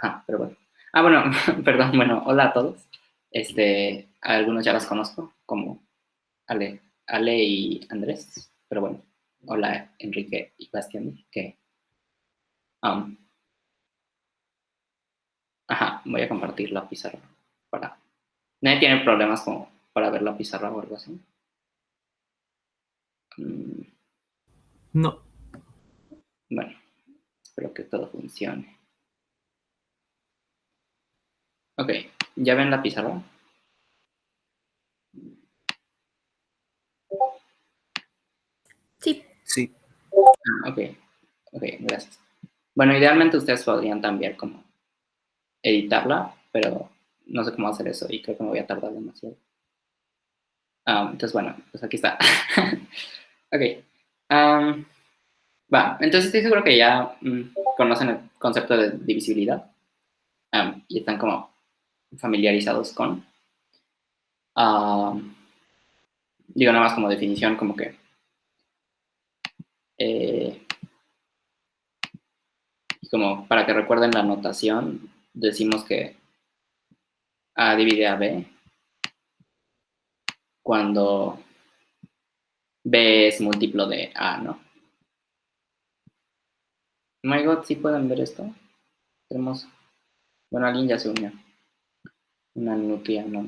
Ajá, pero bueno. Ah, bueno, perdón, bueno, hola a todos. Algunos ya los conozco, como Ale y Andrés, pero bueno, hola Enrique y Bastián, que, um, ajá, voy a compartir la pizarra para, nadie tiene problemas como para ver la pizarra o algo así. Mm, No. bueno, espero que todo funcione. Ok, ¿ya ven la pizarra? Sí. Sí. Ok, gracias. Bueno, idealmente ustedes podrían también como editarla, pero no sé cómo hacer eso y creo que me voy a tardar demasiado. Entonces, bueno, pues aquí está. Ok. Va, entonces estoy seguro que ya conocen el concepto de divisibilidad y están como familiarizados con. Digo, nada más como definición, como que como para que recuerden la notación, decimos que A divide a B cuando B es múltiplo de A, ¿no? Oh my God, ¿sí pueden ver esto? Tenemos, bueno, alguien ya se unió. Una nutria, no.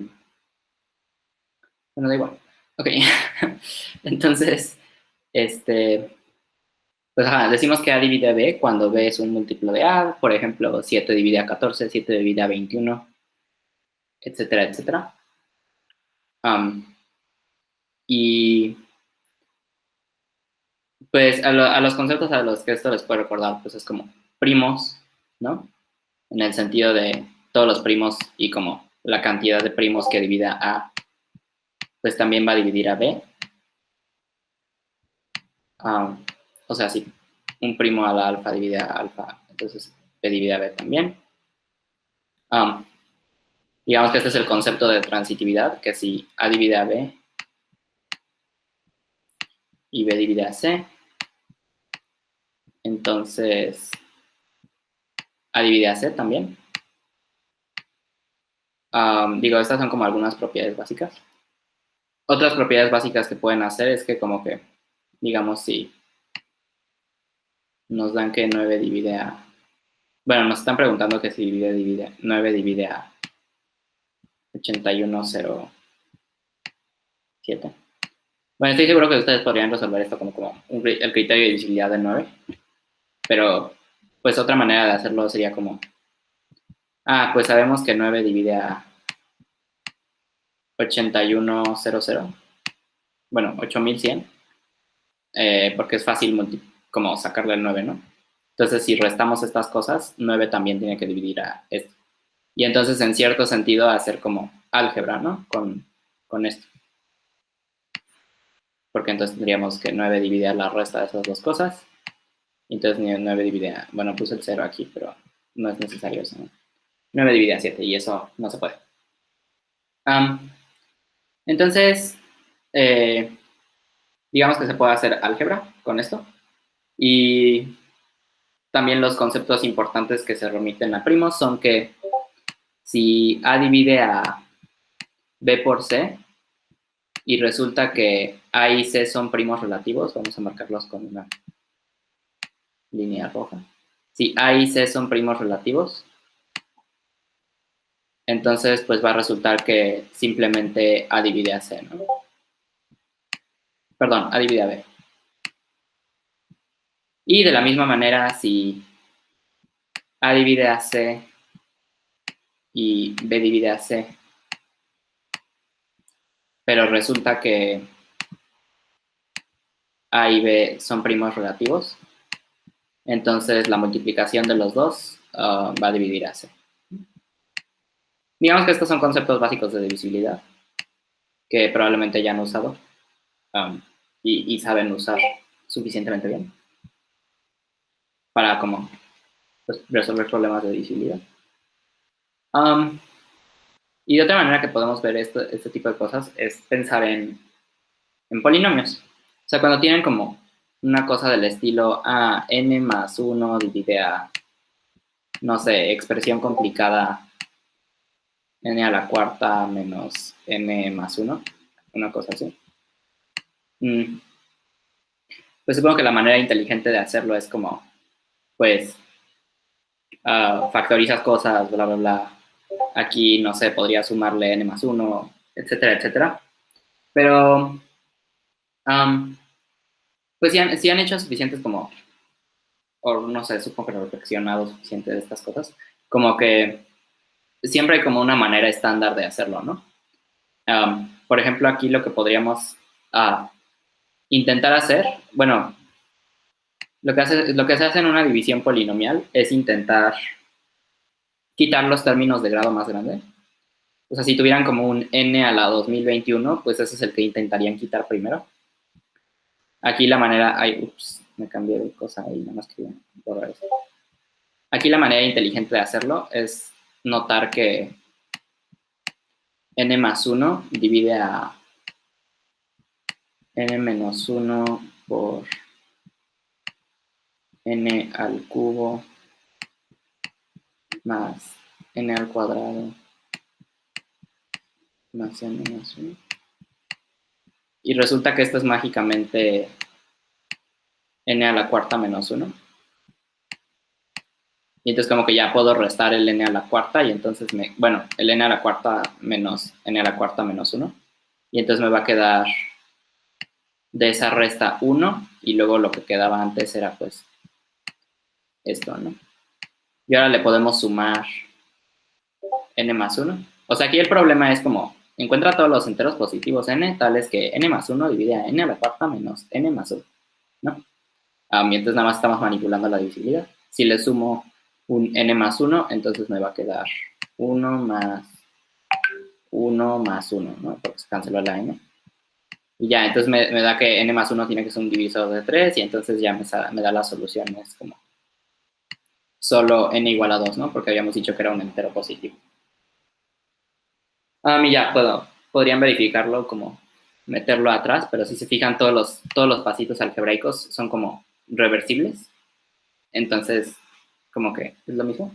Bueno, da igual. Ok. Entonces, pues decimos que A divide a B cuando B es un múltiplo de A. Por ejemplo, 7 divide a 14, 7 divide a 21, etcétera, etcétera. Y pues a los conceptos a los que esto les puede recordar, pues es como primos, ¿no? En el sentido de todos los primos y como la cantidad de primos que divida A, pues también va a dividir a B. O sea, si un primo a la alfa divide a alfa, entonces B divide a B también. Digamos que este es el concepto de transitividad, que si A divide a B y B divide a C, entonces A divide a C también. Digo, estas son como algunas propiedades básicas. Otras propiedades básicas que pueden hacer es que como que, digamos, si nos dan que 9 divide a... Bueno, nos están preguntando que si 9 divide a 8107. Bueno, estoy seguro que ustedes podrían resolver esto como el criterio de divisibilidad de 9, pero pues otra manera de hacerlo sería como, pues sabemos que 9 divide a 8100, bueno, 8100, porque es fácil como sacarle el 9, ¿no? Entonces, si restamos estas cosas, 9 también tiene que dividir a esto. Y entonces, en cierto sentido, hacer como álgebra, ¿no? Con esto. Porque entonces tendríamos que 9 divide a la resta de esas dos cosas. Entonces 9 divide a... Bueno, puse el 0 aquí, pero no es necesario eso, ¿no? 9 divide a 7 y eso no se puede. Entonces, digamos que se puede hacer álgebra con esto. Y también los conceptos importantes que se remiten a primos son que si A divide a B por C y resulta que A y C son primos relativos, vamos a marcarlos con una línea roja. Si A y C son primos relativos, entonces pues va a resultar que simplemente A divide a C, ¿no? Perdón, A divide a B. Y de la misma manera, si A divide a C y B divide a C, pero resulta que A y B son primos relativos, entonces la multiplicación de los dos va a dividir a C. Digamos que estos son conceptos básicos de divisibilidad que probablemente ya han usado y saben usar suficientemente bien para como pues, resolver problemas de divisibilidad. Y de otra manera que podemos ver este tipo de cosas es pensar en polinomios. O sea, cuando tienen como una cosa del estilo n más 1 divide a no sé, expresión complicada n a la cuarta menos n más 1, una cosa así. Pues supongo que la manera inteligente de hacerlo es como, pues, factorizas cosas, bla, bla, bla. Aquí, no sé, podría sumarle n más 1, etcétera, etcétera. Pero, pues si han hecho suficientes como, o no sé, supongo que no he reflexionado suficiente de estas cosas, como que siempre hay como una manera estándar de hacerlo, ¿no? Por ejemplo, aquí lo que podríamos intentar hacer, bueno, lo que se hace en una división polinomial es intentar quitar los términos de grado más grande. O sea, si tuvieran como un n a la 2021, pues ese es el que intentarían quitar primero. Aquí la manera, ups, me cambié de cosa ahí, nada más quería borrar eso. Aquí la manera inteligente de hacerlo es notar que n más 1 divide a n menos 1 por n al cubo más n al cuadrado más n más 1. Y resulta que esto es mágicamente n a la cuarta menos 1. Y entonces como que ya puedo restar el n a la cuarta y entonces bueno, el n a la cuarta menos n a la cuarta menos 1. Y entonces me va a quedar de esa resta 1 y luego lo que quedaba antes era pues esto, ¿no? Y ahora le podemos sumar n más 1. O sea, aquí el problema es como, encuentra todos los enteros positivos n, tales que n más 1 divide a n a la cuarta menos n más 1, ¿no? Y entonces nada más estamos manipulando la divisibilidad. Si le sumo un n más 1, entonces me va a quedar 1 más 1 más 1, ¿no? Porque se canceló la n. Y ya, entonces me da que n más 1 tiene que ser un divisor de 3 y entonces ya me da la solución. Es como solo n igual a 2, ¿no? Porque habíamos dicho que era un entero positivo. Y ya, podrían verificarlo como meterlo atrás, pero si se fijan todos los pasitos algebraicos son como reversibles. Entonces, como que es lo mismo.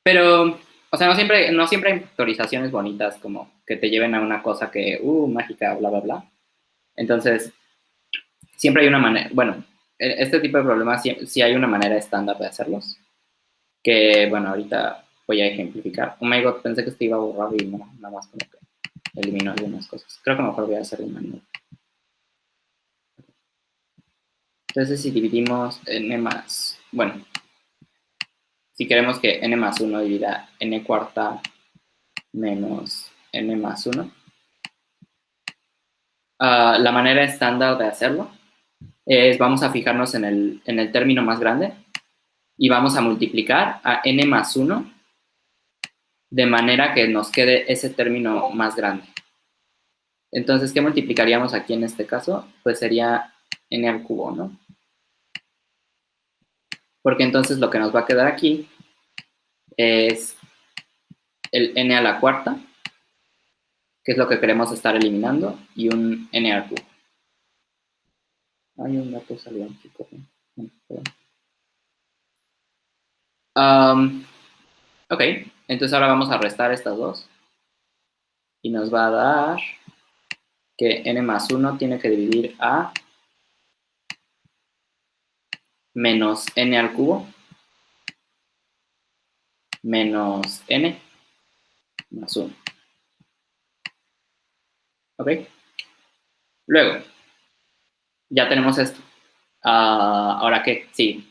Pero, o sea, no siempre hay factorizaciones bonitas como que te lleven a una cosa que, mágica, bla, bla, bla. Entonces, siempre hay una manera, bueno, este tipo de problemas sí hay una manera estándar de hacerlos, que, bueno, ahorita voy a ejemplificar. Oh my god, pensé que esto iba a borrar y no, nada más como que elimino algunas cosas. Creo que mejor voy a hacer una nueva. Entonces, si dividimos n más, bueno, si queremos que n más 1 divida n cuarta menos n más 1, la manera estándar de hacerlo es, vamos a fijarnos en el término más grande y vamos a multiplicar a n más 1 de manera que nos quede ese término más grande. Entonces, ¿qué multiplicaríamos aquí en este caso? Pues sería n al cubo, ¿no? Porque entonces lo que nos va a quedar aquí es el n a la cuarta, que es lo que queremos estar eliminando, y un n al cubo. Hay un dato salió un chico. Ok, entonces ahora vamos a restar estas dos. Y nos va a dar que n más 1 tiene que dividir a menos n al cubo menos n más 1. ¿Ok? Luego, ya tenemos esto. ¿Ahora qué? Sí.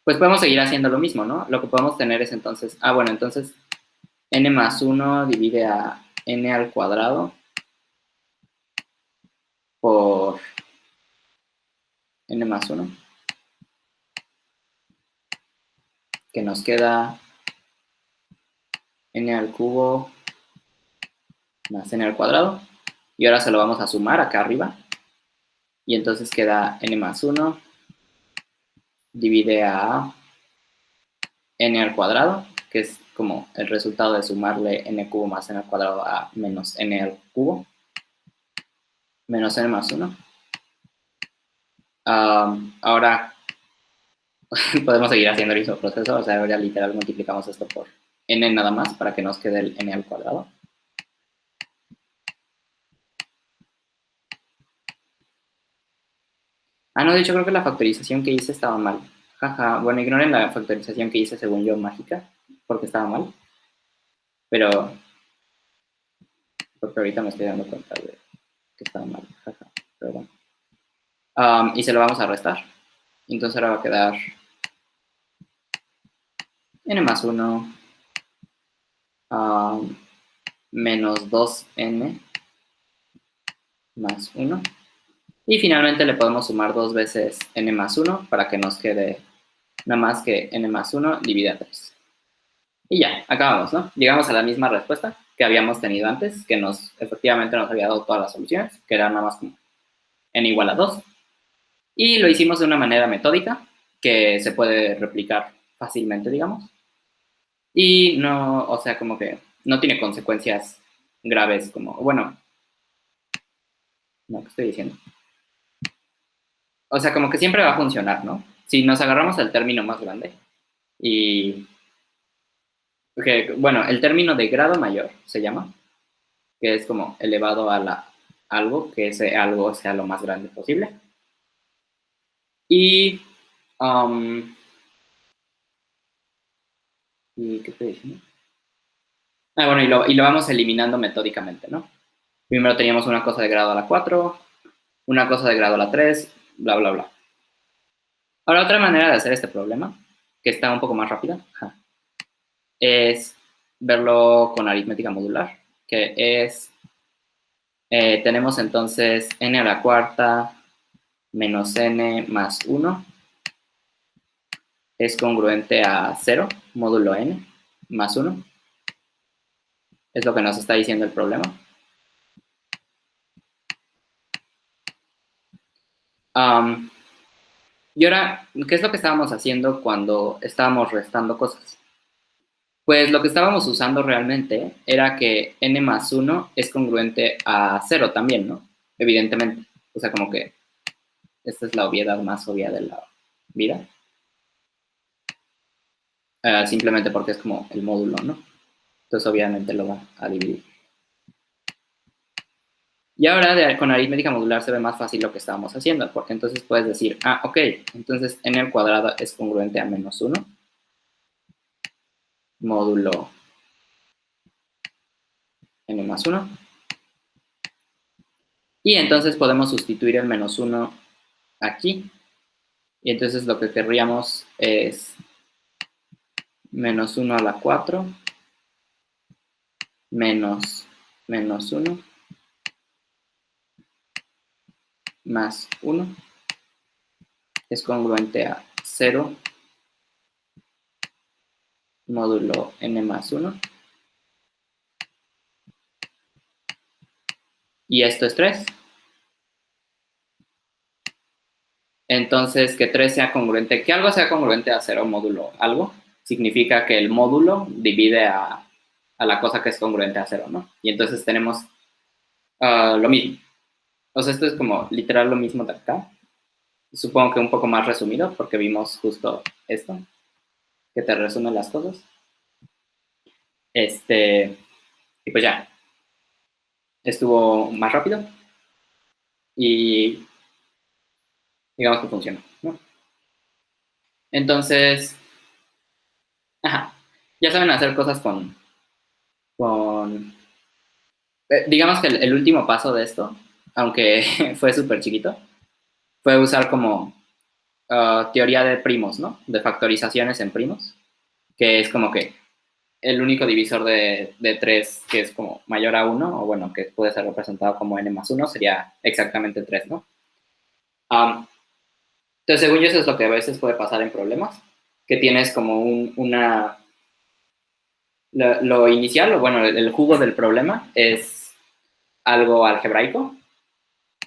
Pues podemos seguir haciendo lo mismo, ¿no? Lo que podemos tener es entonces, bueno, entonces n más 1 divide a n al cuadrado por n más 1, que nos queda n al cubo más n al cuadrado. Y ahora se lo vamos a sumar acá arriba. Y entonces queda n más 1 divide a n al cuadrado, que es como el resultado de sumarle n cubo más n al cuadrado a menos n al cubo, menos n más 1. Ahora, podemos seguir haciendo el mismo proceso, o sea, ahora literal multiplicamos esto por n nada más para que nos quede el n al cuadrado. Ah, no, de hecho creo que la factorización que hice estaba mal. Jaja, bueno, ignoren la factorización que hice según yo mágica, porque estaba mal. Pero porque ahorita me estoy dando cuenta de que estaba mal. Jaja, pero bueno. Y se lo vamos a restar. Entonces ahora va a quedar n más 1 menos 2n más 1. Y finalmente le podemos sumar 2 veces n más 1 para que nos quede nada más que n más 1 divide a 3. Y ya, acabamos, ¿no? Llegamos a la misma respuesta que habíamos tenido antes, que efectivamente nos había dado todas las soluciones, que era nada más como n igual a 2. Y lo hicimos de una manera metódica, que se puede replicar fácilmente, digamos. Y no, o sea, como que no tiene consecuencias graves como, bueno, no, ¿qué estoy diciendo? O sea, como que siempre va a funcionar, ¿no? Si nos agarramos al término más grande y, bueno, el término de grado mayor se llama, que es como elevado a algo, que ese algo sea lo más grande posible. Y, ¿y qué estoy diciendo? Ah, bueno, y lo vamos eliminando metódicamente, ¿no? Primero teníamos una cosa de grado a la 4, una cosa de grado a la 3, bla, bla, bla. Ahora, otra manera de hacer este problema, que está un poco más rápida, es verlo con aritmética modular, que es, tenemos entonces n a la cuarta menos n más 1 es congruente a 0, módulo n, más 1. Es lo que nos está diciendo el problema. Y ahora, ¿qué es lo que estábamos haciendo cuando estábamos restando cosas? Pues lo que estábamos usando realmente era que n más 1 es congruente a 0 también, ¿no? Evidentemente. O sea, como que esta es la obviedad más obvia de la vida. Simplemente porque es como el módulo, ¿no? Entonces obviamente lo va a dividir. Y ahora con aritmética modular se ve más fácil lo que estábamos haciendo, porque entonces puedes decir, ok, entonces n al cuadrado es congruente a menos 1, módulo n más 1. Y entonces podemos sustituir el menos 1 aquí. Y entonces lo que querríamos es menos 1 a la 4 menos 1 más 1 es congruente a 0 módulo n más 1. Y esto es 3. Entonces, que 3 sea congruente, que algo sea congruente a 0 módulo algo, significa que el módulo divide a la cosa que es congruente a 0, ¿no? Y entonces tenemos lo mismo. O sea, esto es como literal lo mismo de acá. Supongo que un poco más resumido, porque vimos justo esto, que te resume las cosas. Y pues ya, estuvo más rápido y digamos que funcionó, ¿no? Entonces, ya saben hacer cosas digamos que el último paso de esto, aunque fue súper chiquito, fue usar como teoría de primos, ¿no? De factorizaciones en primos, que es como que el único divisor de 3 que es como mayor a 1, o bueno, que puede ser representado como n más 1, sería exactamente 3, ¿no? Entonces, según yo, eso es lo que a veces puede pasar en problemas, que tienes como lo inicial, o bueno, el jugo del problema es algo algebraico,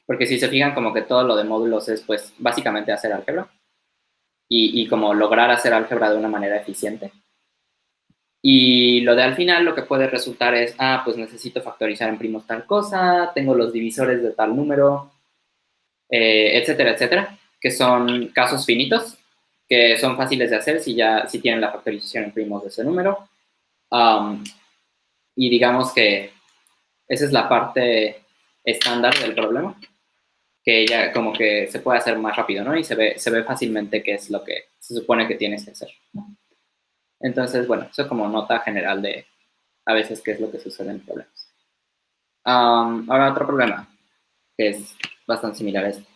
porque si se fijan como que todo lo de módulos es pues básicamente hacer álgebra y como lograr hacer álgebra de una manera eficiente. Y lo de al final lo que puede resultar es, pues necesito factorizar en primos tal cosa, tengo los divisores de tal número, etcétera, etcétera, que son casos finitos que son fáciles de hacer si tienen la factorización en primos de ese número. Y digamos que esa es la parte estándar del problema, que ya como que se puede hacer más rápido, ¿no? Y se ve fácilmente qué es lo que se supone que tienes que hacer, ¿no? Entonces, bueno, eso como nota general de a veces qué es lo que sucede en problemas. Ahora otro problema, que es bastante similar a este.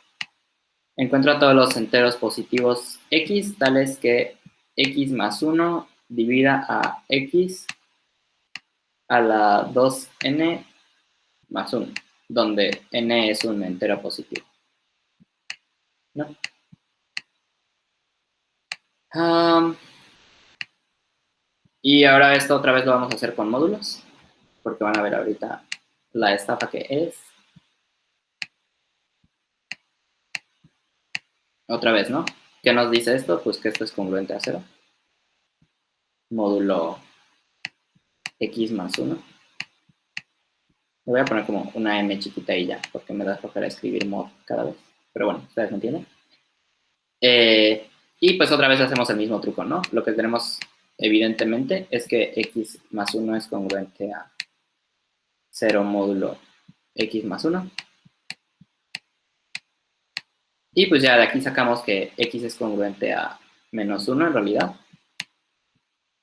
Encuentra todos los enteros positivos x, tales que x más 1 divida a x a la 2n más 1, donde n es un entero positivo, ¿no? Y ahora esto otra vez lo vamos a hacer con módulos, porque van a ver ahorita la estafa que es. Otra vez, ¿no? ¿Qué nos dice esto? Pues que esto es congruente a 0. Módulo x más 1. Le voy a poner como una m chiquita y ya, porque me da flojera escribir mod cada vez. Pero bueno, ustedes me entienden. Y pues otra vez hacemos el mismo truco, ¿no? Lo que tenemos evidentemente es que x más 1 es congruente a 0 módulo x más 1. Y pues ya de aquí sacamos que x es congruente a menos 1 en realidad.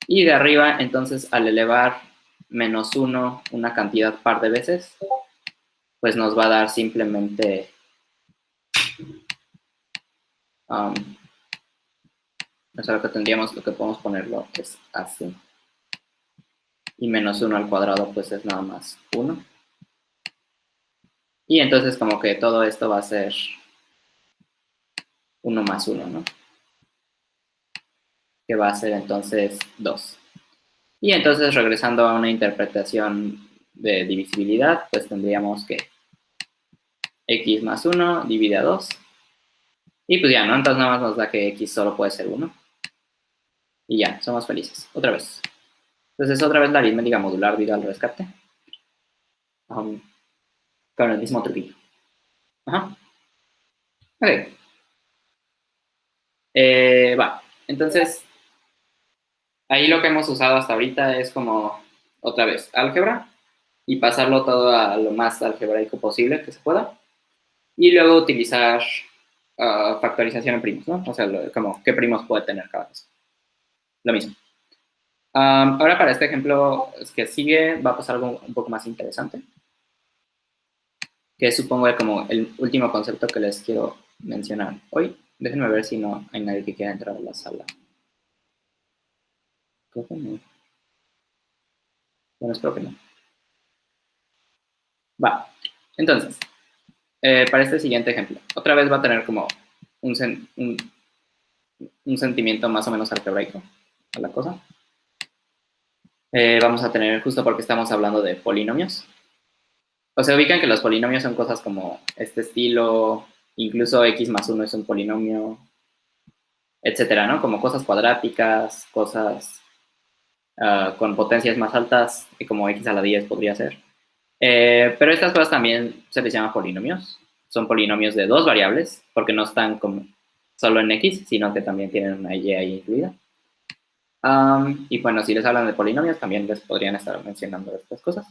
Y de arriba, entonces, al elevar menos 1 una cantidad par de veces, pues nos va a dar simplemente o sea, lo que tendríamos, lo que podemos ponerlo es así. Y menos 1 al cuadrado, pues es nada más 1. Y entonces como que todo esto va a ser 1 más 1, ¿no? Que va a ser entonces 2. Y entonces regresando a una interpretación de divisibilidad, pues tendríamos que x más 1 divide a 2. Y pues ya, ¿no? Entonces nada más nos da que x solo puede ser 1. Y ya, somos felices. Otra vez. Entonces otra vez la aritmética modular diga al rescate. Con el mismo truquillo. Ajá. Ok. Va. Entonces, ahí lo que hemos usado hasta ahorita es como, otra vez, álgebra. Y pasarlo todo a lo más algebraico posible que se pueda. Y luego utilizar factorización en primos, ¿no? O sea, como qué primos puede tener cada cosa. Lo mismo. Ahora para este ejemplo que sigue va a pasar algo un poco más interesante, que supongo es como el último concepto que les quiero mencionar hoy. Déjenme ver si no hay nadie que quiera entrar a la sala. Creo que no. Bueno, espero que no. Va. Entonces, para este siguiente ejemplo, otra vez va a tener como un sentimiento más o menos algebraico a la cosa. Vamos a tener, justo porque estamos hablando de polinomios. O sea, ubican que los polinomios son cosas como este estilo, incluso x más 1 es un polinomio, etcétera, ¿no? Como cosas cuadráticas, cosas con potencias más altas, como x a la 10 podría ser. Pero estas cosas también se les llama polinomios. Son polinomios de dos variables, porque no están como solo en x, sino que también tienen una y ahí incluida. Y bueno, si les hablan de polinomios, también les podrían estar mencionando estas cosas.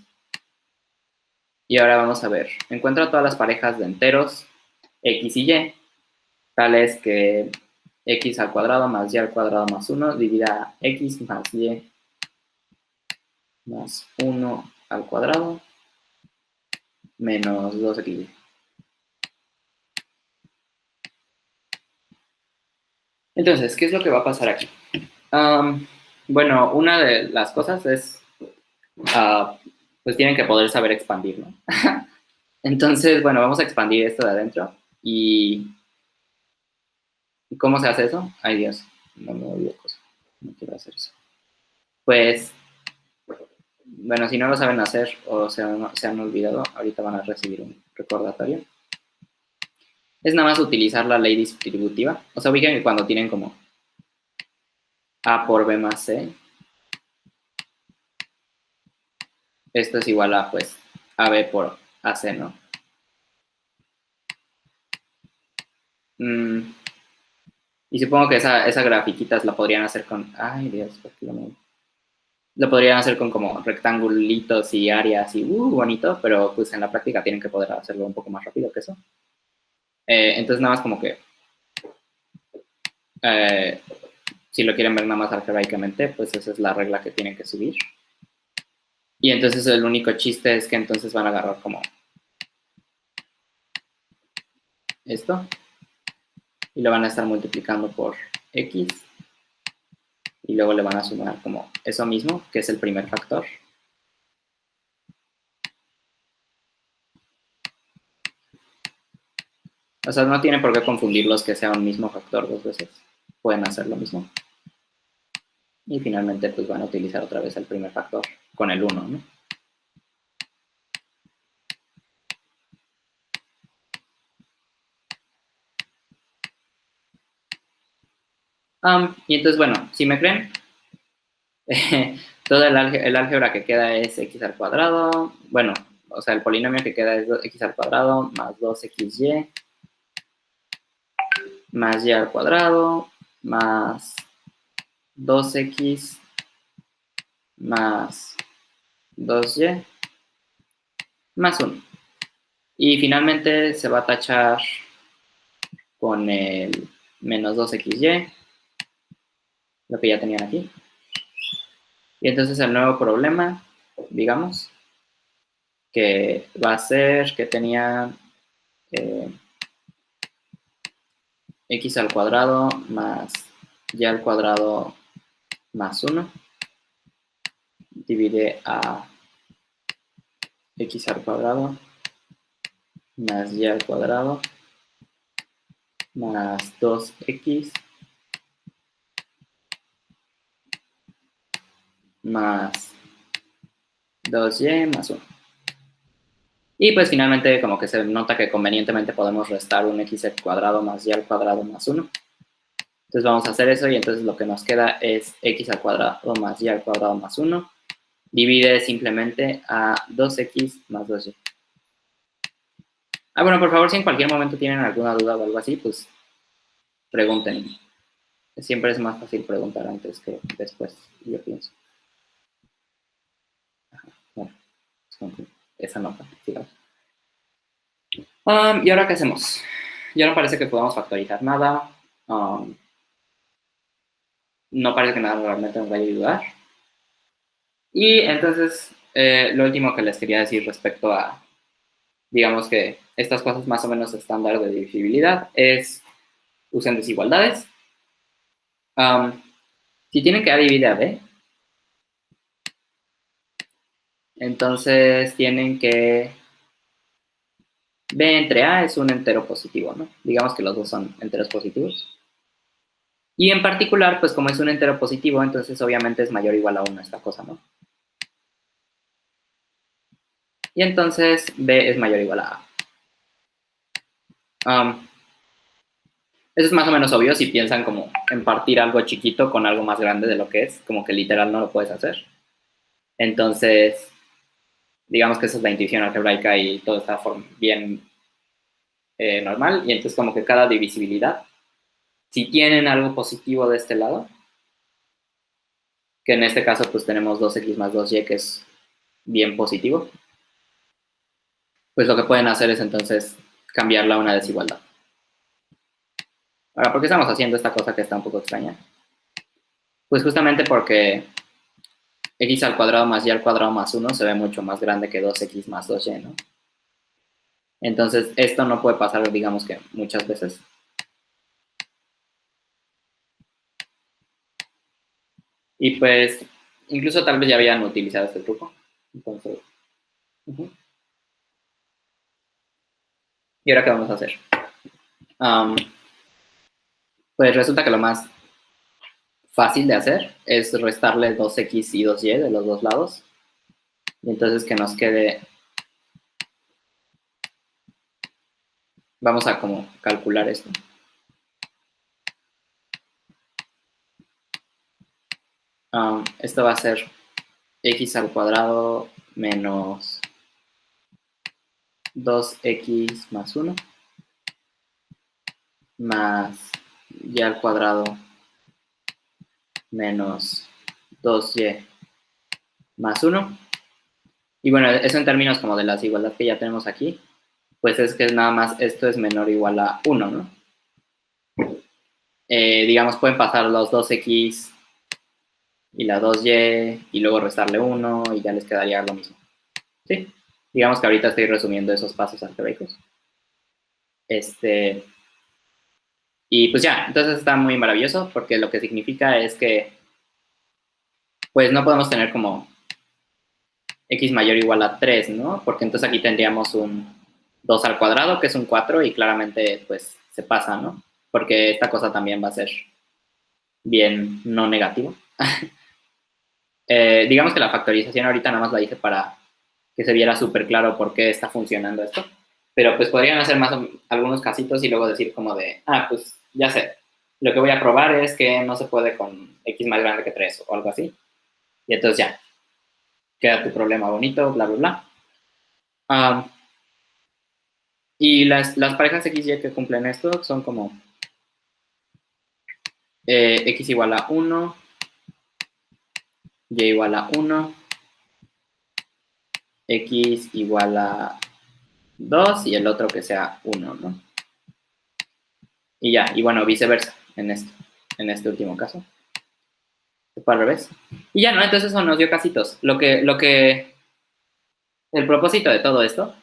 Y ahora vamos a ver. Encuentro todas las parejas de enteros x y y, tales que x al cuadrado más y al cuadrado más 1 divida x más y más 1 al cuadrado menos 2x. Entonces, ¿qué es lo que va a pasar aquí? Bueno, una de las cosas es, pues tienen que poder saber expandir, ¿no? Entonces, bueno, vamos a expandir esto de adentro. ¿Y cómo se hace eso? Ay, Dios, no me olvido cosa. No quiero hacer eso. Pues, bueno, si no lo saben hacer o se han olvidado, ahorita van a recibir un recordatorio. Es nada más utilizar la ley distributiva. O sea, ubican que cuando tienen como A por B más C, esto es igual a, pues, AB por AC, ¿no? Y supongo que esa grafiquitas la podrían hacer con... Ay, Dios, ¿por qué lo podrían hacer con como rectangulitos y áreas y bonito, pero pues en la práctica tienen que poder hacerlo un poco más rápido que eso. Entonces nada más como que si lo quieren ver nada más algebraicamente, pues esa es la regla que tienen que subir. Y entonces el único chiste es que entonces van a agarrar como esto y lo van a estar multiplicando por x y luego le van a sumar como eso mismo, que es el primer factor. O sea, no tiene por qué confundirlos que sea un mismo factor dos veces. Pueden hacer lo mismo. Y finalmente pues van a utilizar otra vez el primer factor con el 1, ¿no? Y entonces, bueno, si me creen, todo el álgebra que queda es x al cuadrado. Bueno, o sea, el polinomio que queda es x al cuadrado más 2xy más y al cuadrado más 2x más 2y más 1. Y finalmente se va a tachar con el menos 2xy, lo que ya tenían aquí. Y entonces el nuevo problema, digamos, que va a ser que tenía x al cuadrado más y al cuadrado más 1 divide a x al cuadrado más y al cuadrado más 2x más 2y más 1. Y pues finalmente como que se nota que convenientemente podemos restar un x al cuadrado más y al cuadrado más 1. Entonces vamos a hacer eso y entonces lo que nos queda es x al cuadrado más y al cuadrado más 1. Divide simplemente a 2x más 2y. Bueno, por favor, si en cualquier momento tienen alguna duda o algo así, pues pregunten. Siempre es más fácil preguntar antes que después, yo pienso. Bueno, esa nota, sigamos. ¿Y ahora qué hacemos? Ya no parece que podamos factorizar nada. No parece que nada realmente nos vaya a ayudar. Y entonces, lo último que les quería decir respecto a, digamos que estas cosas más o menos estándar de divisibilidad es usen desigualdades. Si tienen que A divide a B, entonces tienen que B entre A es un entero positivo, ¿no? Digamos que los dos son enteros positivos. Y en particular, pues como es un entero positivo, entonces obviamente es mayor o igual a 1 esta cosa, ¿no? Y entonces B es mayor o igual a A. Eso es más o menos obvio si piensan como en partir algo chiquito con algo más grande de lo que es, como que literal no lo puedes hacer. Entonces, digamos que esa es la intuición algebraica y todo está bien normal. Y entonces como que cada divisibilidad, si tienen algo positivo de este lado, que en este caso pues tenemos 2x más 2y, que es bien positivo, pues lo que pueden hacer es entonces cambiarla a una desigualdad. Ahora, ¿por qué estamos haciendo esta cosa que está un poco extraña? Pues justamente porque x al cuadrado más y al cuadrado más 1 se ve mucho más grande que 2x más 2y, ¿no? Entonces, esto no puede pasar, digamos que muchas veces. Y pues, incluso tal vez ya habían utilizado este truco. Entonces, ¿y ahora qué vamos a hacer? Pues resulta que lo más fácil de hacer es restarle 2x y 2y de los dos lados. Y entonces que nos quede... Vamos a como calcular esto. Esto va a ser x al cuadrado menos 2x más 1 más y al cuadrado menos 2y más 1. Y bueno, eso en términos como de la desigualdad que ya tenemos aquí, pues es que nada más esto es menor o igual a 1, ¿no? Digamos, pueden pasar los 2x y la 2y y luego restarle 1 y ya les quedaría lo mismo. ¿Sí? Digamos que ahorita estoy resumiendo esos pasos algebraicos. Y pues ya, entonces está muy maravilloso porque lo que significa es que pues no podemos tener como x mayor o igual a 3, ¿no? Porque entonces aquí tendríamos un 2 al cuadrado, que es un 4, y claramente pues se pasa, ¿no? Porque esta cosa también va a ser bien no negativo. Digamos que la factorización ahorita nada más la hice para que se viera súper claro por qué está funcionando esto. Pero pues podrían hacer más algunos casitos y luego decir como de, pues ya sé, lo que voy a probar es que no se puede con x más grande que 3 o algo así. Y entonces ya, queda tu problema bonito, bla, bla, bla. Y las parejas XY que cumplen esto son como x igual a 1, y igual a 1, x igual a 2 y el otro que sea 1, ¿no? Y ya, y bueno, viceversa en este último caso. Se fue al revés. Y ya, ¿no? Entonces eso nos dio casitos. El propósito de todo esto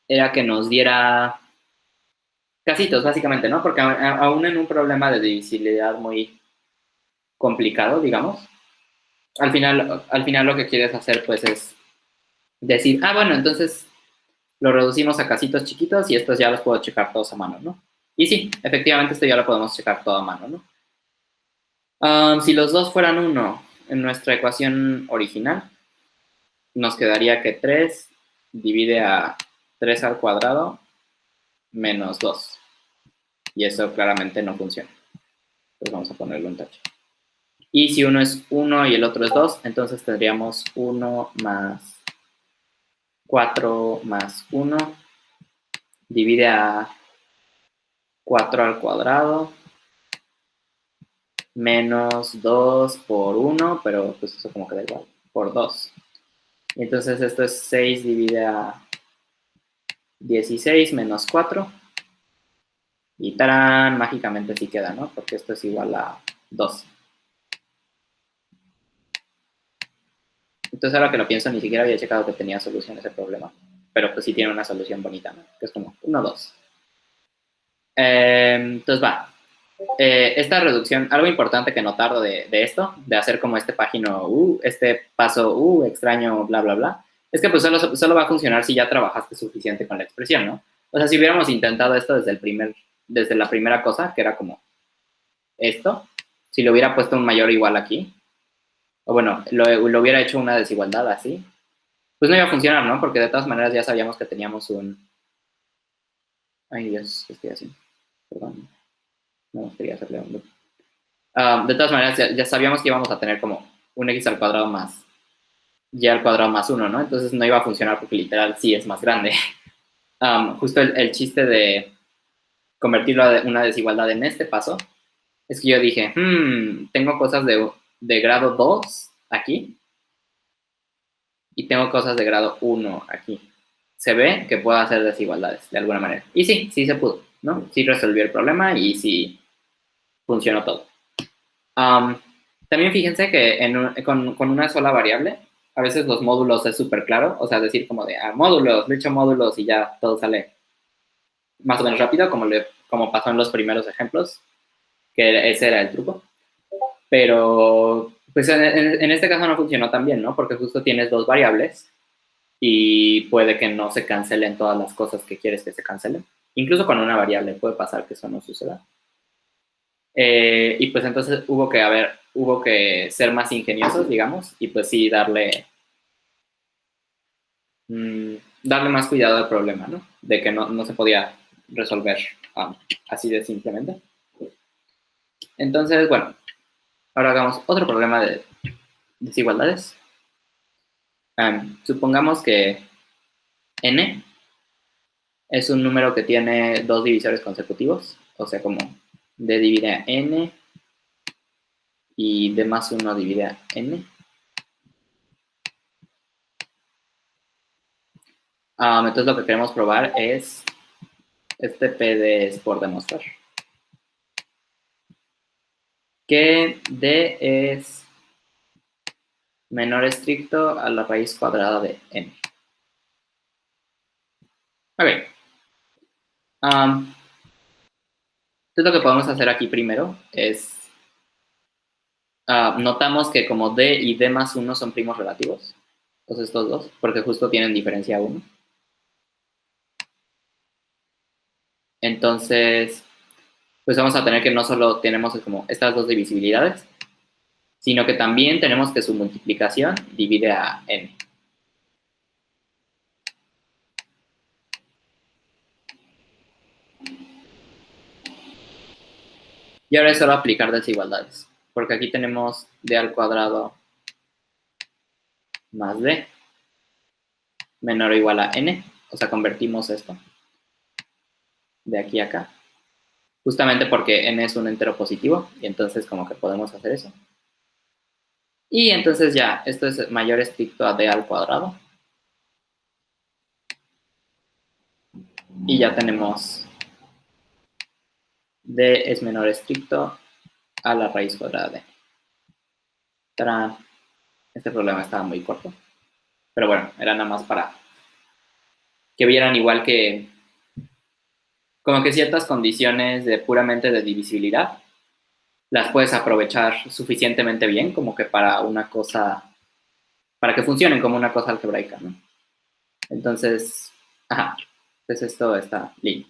era que nos diera casitos, básicamente, ¿no? Porque aún en un problema de divisibilidad muy complicado, digamos, al final lo que quieres hacer, pues, es decir, bueno, entonces lo reducimos a casitos chiquitos y estos ya los puedo checar todos a mano, ¿no? Y sí, efectivamente esto ya lo podemos checar todo a mano, ¿no? Si los dos fueran 1 en nuestra ecuación original, nos quedaría que 3 divide a 3 al cuadrado menos 2. Y eso claramente no funciona. Entonces vamos a ponerlo en tache. Y si uno es 1 y el otro es 2, entonces tendríamos 1 más 4 más 1 divide a 4 al cuadrado menos 2 por 1, pero pues eso como que da igual, por 2. Y entonces esto es 6 divide a 16 menos 4. Y tarán, mágicamente sí queda, ¿no? Porque esto es igual a 2. Entonces ahora que lo pienso, ni siquiera había checado que tenía solución a ese problema. Pero pues sí tiene una solución bonita, ¿no? Que es como 1, 2. Entonces va. Esta reducción, algo importante que notar de esto, de hacer como este este paso, extraño, bla, bla, bla, es que pues solo va a funcionar si ya trabajaste suficiente con la expresión, ¿no? O sea, si hubiéramos intentado esto desde la primera cosa, que era como esto, si le hubiera puesto un mayor o igual aquí, o bueno, lo hubiera hecho una desigualdad así, pues no iba a funcionar, ¿no? Porque de todas maneras ya sabíamos que teníamos Ay, Dios, ¿qué estoy haciendo? Perdón, no quería hacerle un loop. De todas maneras, ya sabíamos que íbamos a tener como un x al cuadrado más y al cuadrado más 1, ¿no? Entonces no iba a funcionar porque literal sí es más grande. Justo el chiste de convertirlo a una desigualdad en este paso es que yo dije, tengo cosas de grado 2 aquí y tengo cosas de grado 1 aquí. Se ve que puedo hacer desigualdades de alguna manera. Y sí se pudo, ¿no? Sí resolvió el problema y sí funcionó todo. También fíjense que con una sola variable, a veces los módulos es súper claro, o sea, decir como de, módulos, le echo módulos y ya todo sale más o menos rápido, como pasó en los primeros ejemplos, que ese era el truco. Pero, pues en este caso no funcionó tan bien, ¿no? Porque justo tienes dos variables y puede que no se cancelen todas las cosas que quieres que se cancelen. Incluso con una variable puede pasar que eso no suceda. Y pues entonces hubo que ser más ingeniosos, digamos, y pues sí darle más cuidado al problema, ¿no? De que no se podía resolver así de simplemente. Entonces, bueno, ahora hagamos otro problema de desigualdades. Supongamos que n es un número que tiene dos divisores consecutivos, o sea, como D divide a N y D más 1 divide a N. Entonces lo que queremos probar es este PD es por demostrar que D es menor estricto a la raíz cuadrada de N. Ok. Entonces lo que podemos hacer aquí primero es, notamos que como D y D más 1 son primos relativos, pues estos dos, porque justo tienen diferencia 1. Entonces, pues vamos a tener que no solo tenemos como estas dos divisibilidades, sino que también tenemos que su multiplicación divide a N. Y ahora es solo aplicar desigualdades, porque aquí tenemos D al cuadrado más D menor o igual a N, o sea, convertimos esto de aquí a acá, justamente porque N es un entero positivo, y entonces como que podemos hacer eso. Y entonces ya, esto es mayor estricto a D al cuadrado. Y ya tenemos D es menor estricto a la raíz cuadrada de N. Este problema estaba muy corto. Pero bueno, era nada más para que vieran igual que como que ciertas condiciones de puramente de divisibilidad las puedes aprovechar suficientemente bien como que para una cosa, para que funcionen como una cosa algebraica, ¿no? Entonces, ajá, pues esto está lindo.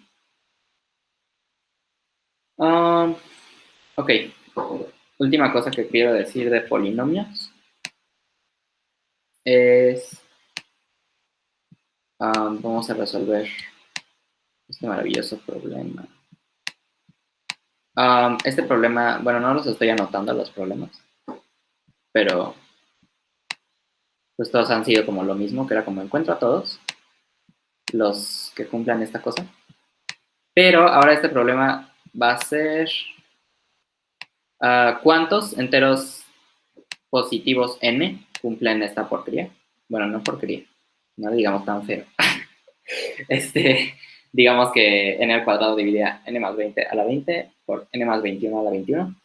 Ok, última cosa que quiero decir de polinomios es, vamos a resolver este maravilloso problema. Este problema, bueno, no los estoy anotando los problemas, pero pues todos han sido como lo mismo, que era como encuentro a todos los que cumplan esta cosa. Pero ahora este problema va a ser ¿cuántos enteros positivos n cumplen esta porquería? Bueno, no porquería, no digamos tan feo. Digamos que n al cuadrado divide a n más 20 a la 20 por n más 21 a la 21.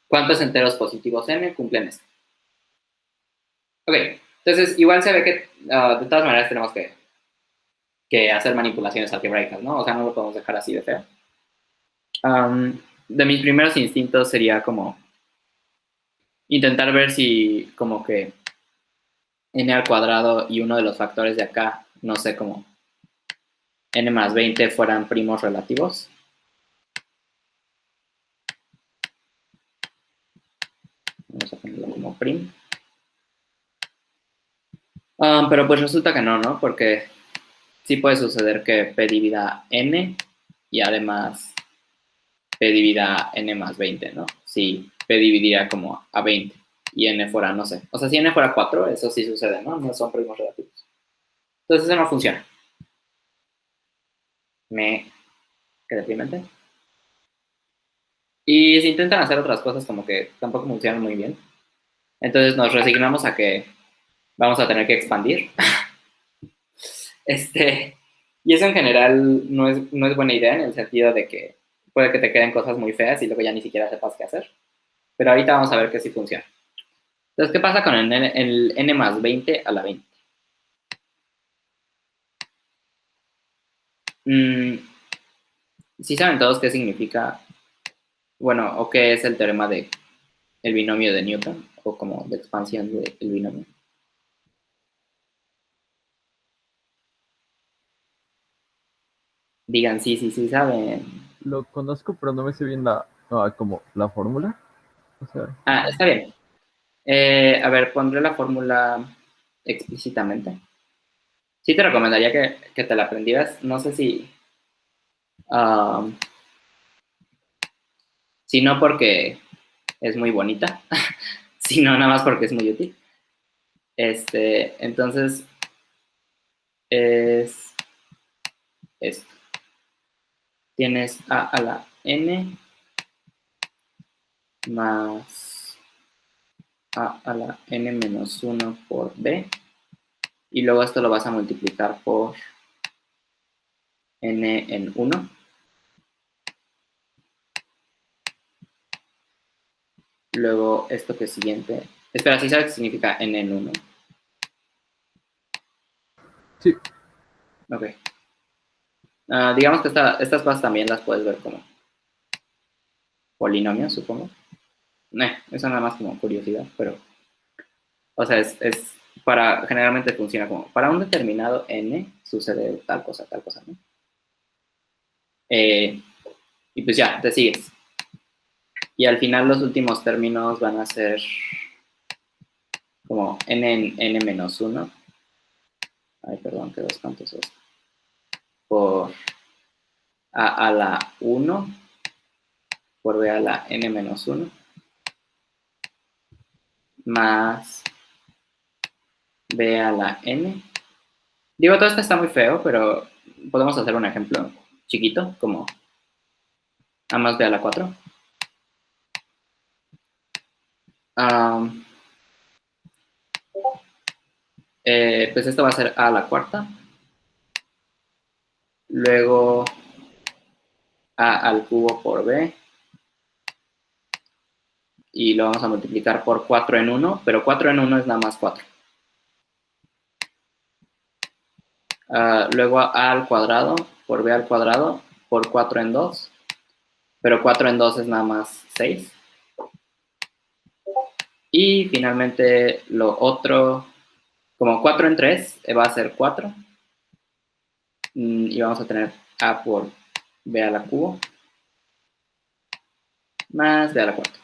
¿Cuántos enteros positivos n cumplen esto? Ok, entonces igual se ve que de todas maneras tenemos que hacer manipulaciones algebraicas, ¿no? O sea, no lo podemos dejar así de feo. De mis primeros instintos sería como intentar ver si como que n al cuadrado y uno de los factores de acá, no sé, como n más 20 fueran primos relativos. Vamos a ponerlo como prim. Pero pues resulta que no, ¿no? Porque sí puede suceder que P divida n y además P divida n más 20, ¿no? Si P dividiría como a 20 y n fuera, no sé. O sea, si n fuera 4, eso sí sucede, ¿no? No son primos relativos. Entonces eso no funciona. Qué deprimente. Y se intentan hacer otras cosas como que tampoco funcionan muy bien. Entonces nos resignamos a que vamos a tener que expandir. Y eso en general no es buena idea en el sentido de que puede que te queden cosas muy feas y luego ya ni siquiera sepas qué hacer. Pero ahorita vamos a ver que sí funciona. Entonces, ¿qué pasa con el n más 20 a la 20? ¿Sí saben todos qué significa? Bueno, o qué es el teorema de el binomio de Newton, o como de expansión del binomio. Digan sí saben. Lo conozco, pero no me sé bien como la fórmula. O sea, Está bien. A ver, pondré la fórmula explícitamente. Sí te recomendaría que te la aprendieras. No sé si no porque es muy bonita, sino nada más porque es muy útil. Entonces, es esto. Tienes a la n más a la n menos 1 por b. Y luego esto lo vas a multiplicar por n en 1. Luego esto que es siguiente. Espera, ¿sí sabes qué significa n en 1? Sí. Ok. Digamos que estas cosas también las puedes ver como polinomios, supongo. Eso nada más como curiosidad, pero... O sea, generalmente funciona como, para un determinado n sucede tal cosa, ¿no? Y pues ya, te sigues. Y al final los últimos términos van a ser como n en n menos 1. Ay, perdón, que dos cuantos es. Por a la 1 por b a la n menos 1 más b a la n. Digo, todo esto está muy feo, pero podemos hacer un ejemplo chiquito, como a más b a la 4. Pues esto va a ser a la cuarta. Luego a al cubo por b. Y lo vamos a multiplicar por 4 en 1, pero 4 en 1 es nada más 4. Luego a al cuadrado por b al cuadrado por 4 en 2. Pero 4 en 2 es nada más 6. Y finalmente lo otro, como 4 en 3 va a ser 4. Y vamos a tener a por b a la cubo más b a la cuarta.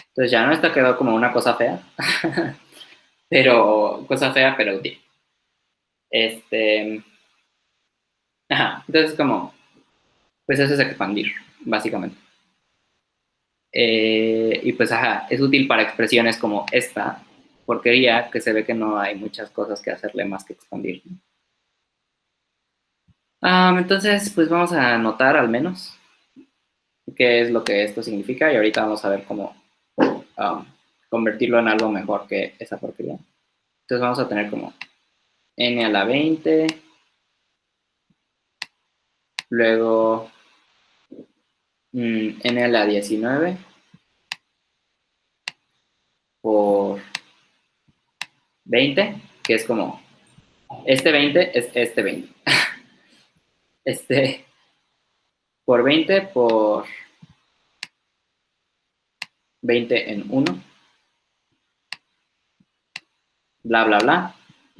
Entonces ya no, esta quedó como una cosa fea. Cosa fea, pero útil. Entonces como, pues eso es expandir, básicamente. Y pues es útil para expresiones como esta porquería, que se ve que no hay muchas cosas que hacerle más que expandir. Entonces, pues vamos a anotar al menos qué es lo que esto significa y ahorita vamos a ver cómo convertirlo en algo mejor que esa porquería. Entonces vamos a tener como n a la 20, luego n a la 19 por 20, que es como, este 20 es este 20. Por 20 por 20 en 1. Bla, bla, bla.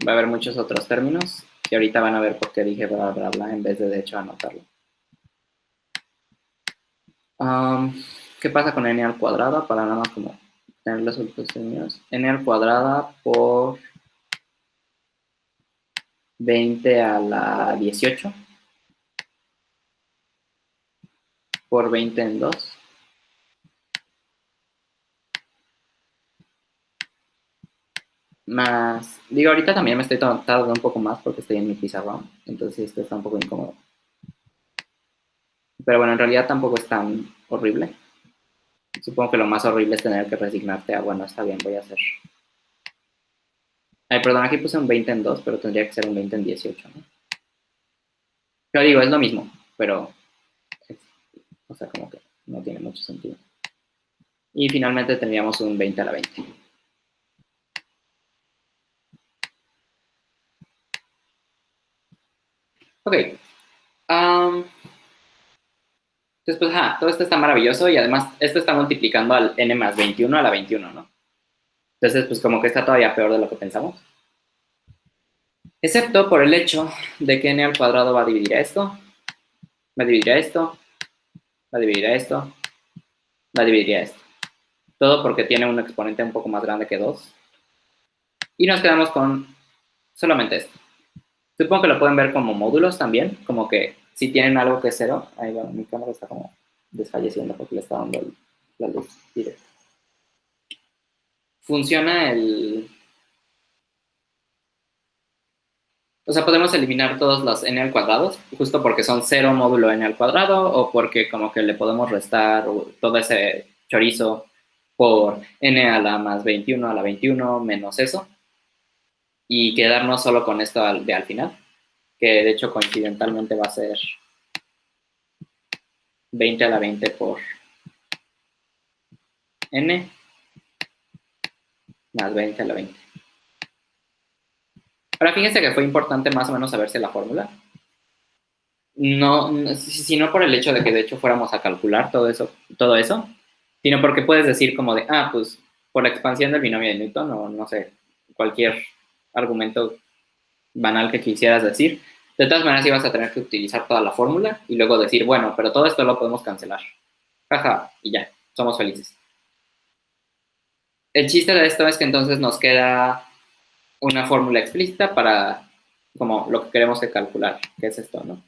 Va a haber muchos otros términos que ahorita van a ver por qué dije bla, bla, bla en vez de hecho anotarlo. ¿Qué pasa con n al cuadrado? Para nada más como tener los otros términos. N al cuadrado por 20 a la 18 por 20 en 2. Más, digo, ahorita también me estoy tardando un poco más porque estoy en mi pizarrón, entonces esto está un poco incómodo. Pero bueno, en realidad tampoco es tan horrible. Supongo que lo más horrible es tener que resignarte a, bueno, está bien, voy a hacer. Ay, perdón, aquí puse un 20 en 2, pero tendría que ser un 20 en 18, ¿no? Yo digo, es lo mismo, pero, o sea, como que no tiene mucho sentido. Y finalmente tendríamos un 20 a la 20. Ok. Entonces, pues, todo esto está maravilloso y además esto está multiplicando al n más 21 a la 21, ¿no? Entonces, pues como que está todavía peor de lo que pensamos. Excepto por el hecho de que n al cuadrado va a dividir a esto, va a dividir a esto, va a dividir a esto, va a dividir a esto. Todo porque tiene un exponente un poco más grande que 2. Y nos quedamos con solamente esto. Supongo que lo pueden ver como módulos también, como que si tienen algo que es 0, ahí va, mi cámara está como desfalleciendo porque le está dando la luz directa. Funciona O sea, podemos eliminar todos los n al cuadrado, justo porque son 0 módulo n al cuadrado, o porque como que le podemos restar todo ese chorizo por n a la más 21 a la 21 menos eso, y quedarnos solo con esto de al final, que de hecho coincidentalmente va a ser 20 a la 20 por n más 20 a la 20. Ahora fíjense que fue importante más o menos saberse la fórmula. No, sino por el hecho de que de hecho fuéramos a calcular todo eso, sino porque puedes decir como de, pues por la expansión del binomio de Newton, o no sé, cualquier argumento banal que quisieras decir. De todas maneras ibas a tener que utilizar toda la fórmula y luego decir, bueno, pero todo esto lo podemos cancelar. Jaja, y ya, somos felices. El chiste de esto es que entonces nos queda una fórmula explícita para como lo que queremos que calcular, que es esto, ¿no?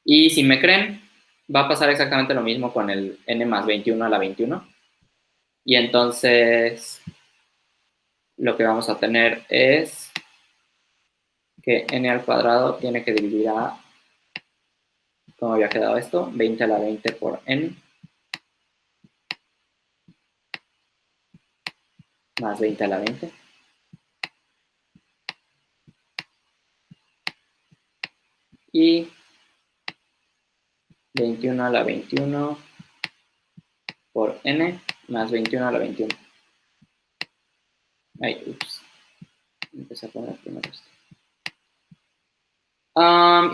Y si me creen, va a pasar exactamente lo mismo con el n más 21 a la 21. Y entonces lo que vamos a tener es que n al cuadrado tiene que dividir a, ¿cómo había quedado esto? 20 a la 20 por n más 20 a la 20. Y 21 a la 21 por n más 21 a la 21. Ay, ups. Empecé a poner primero esto.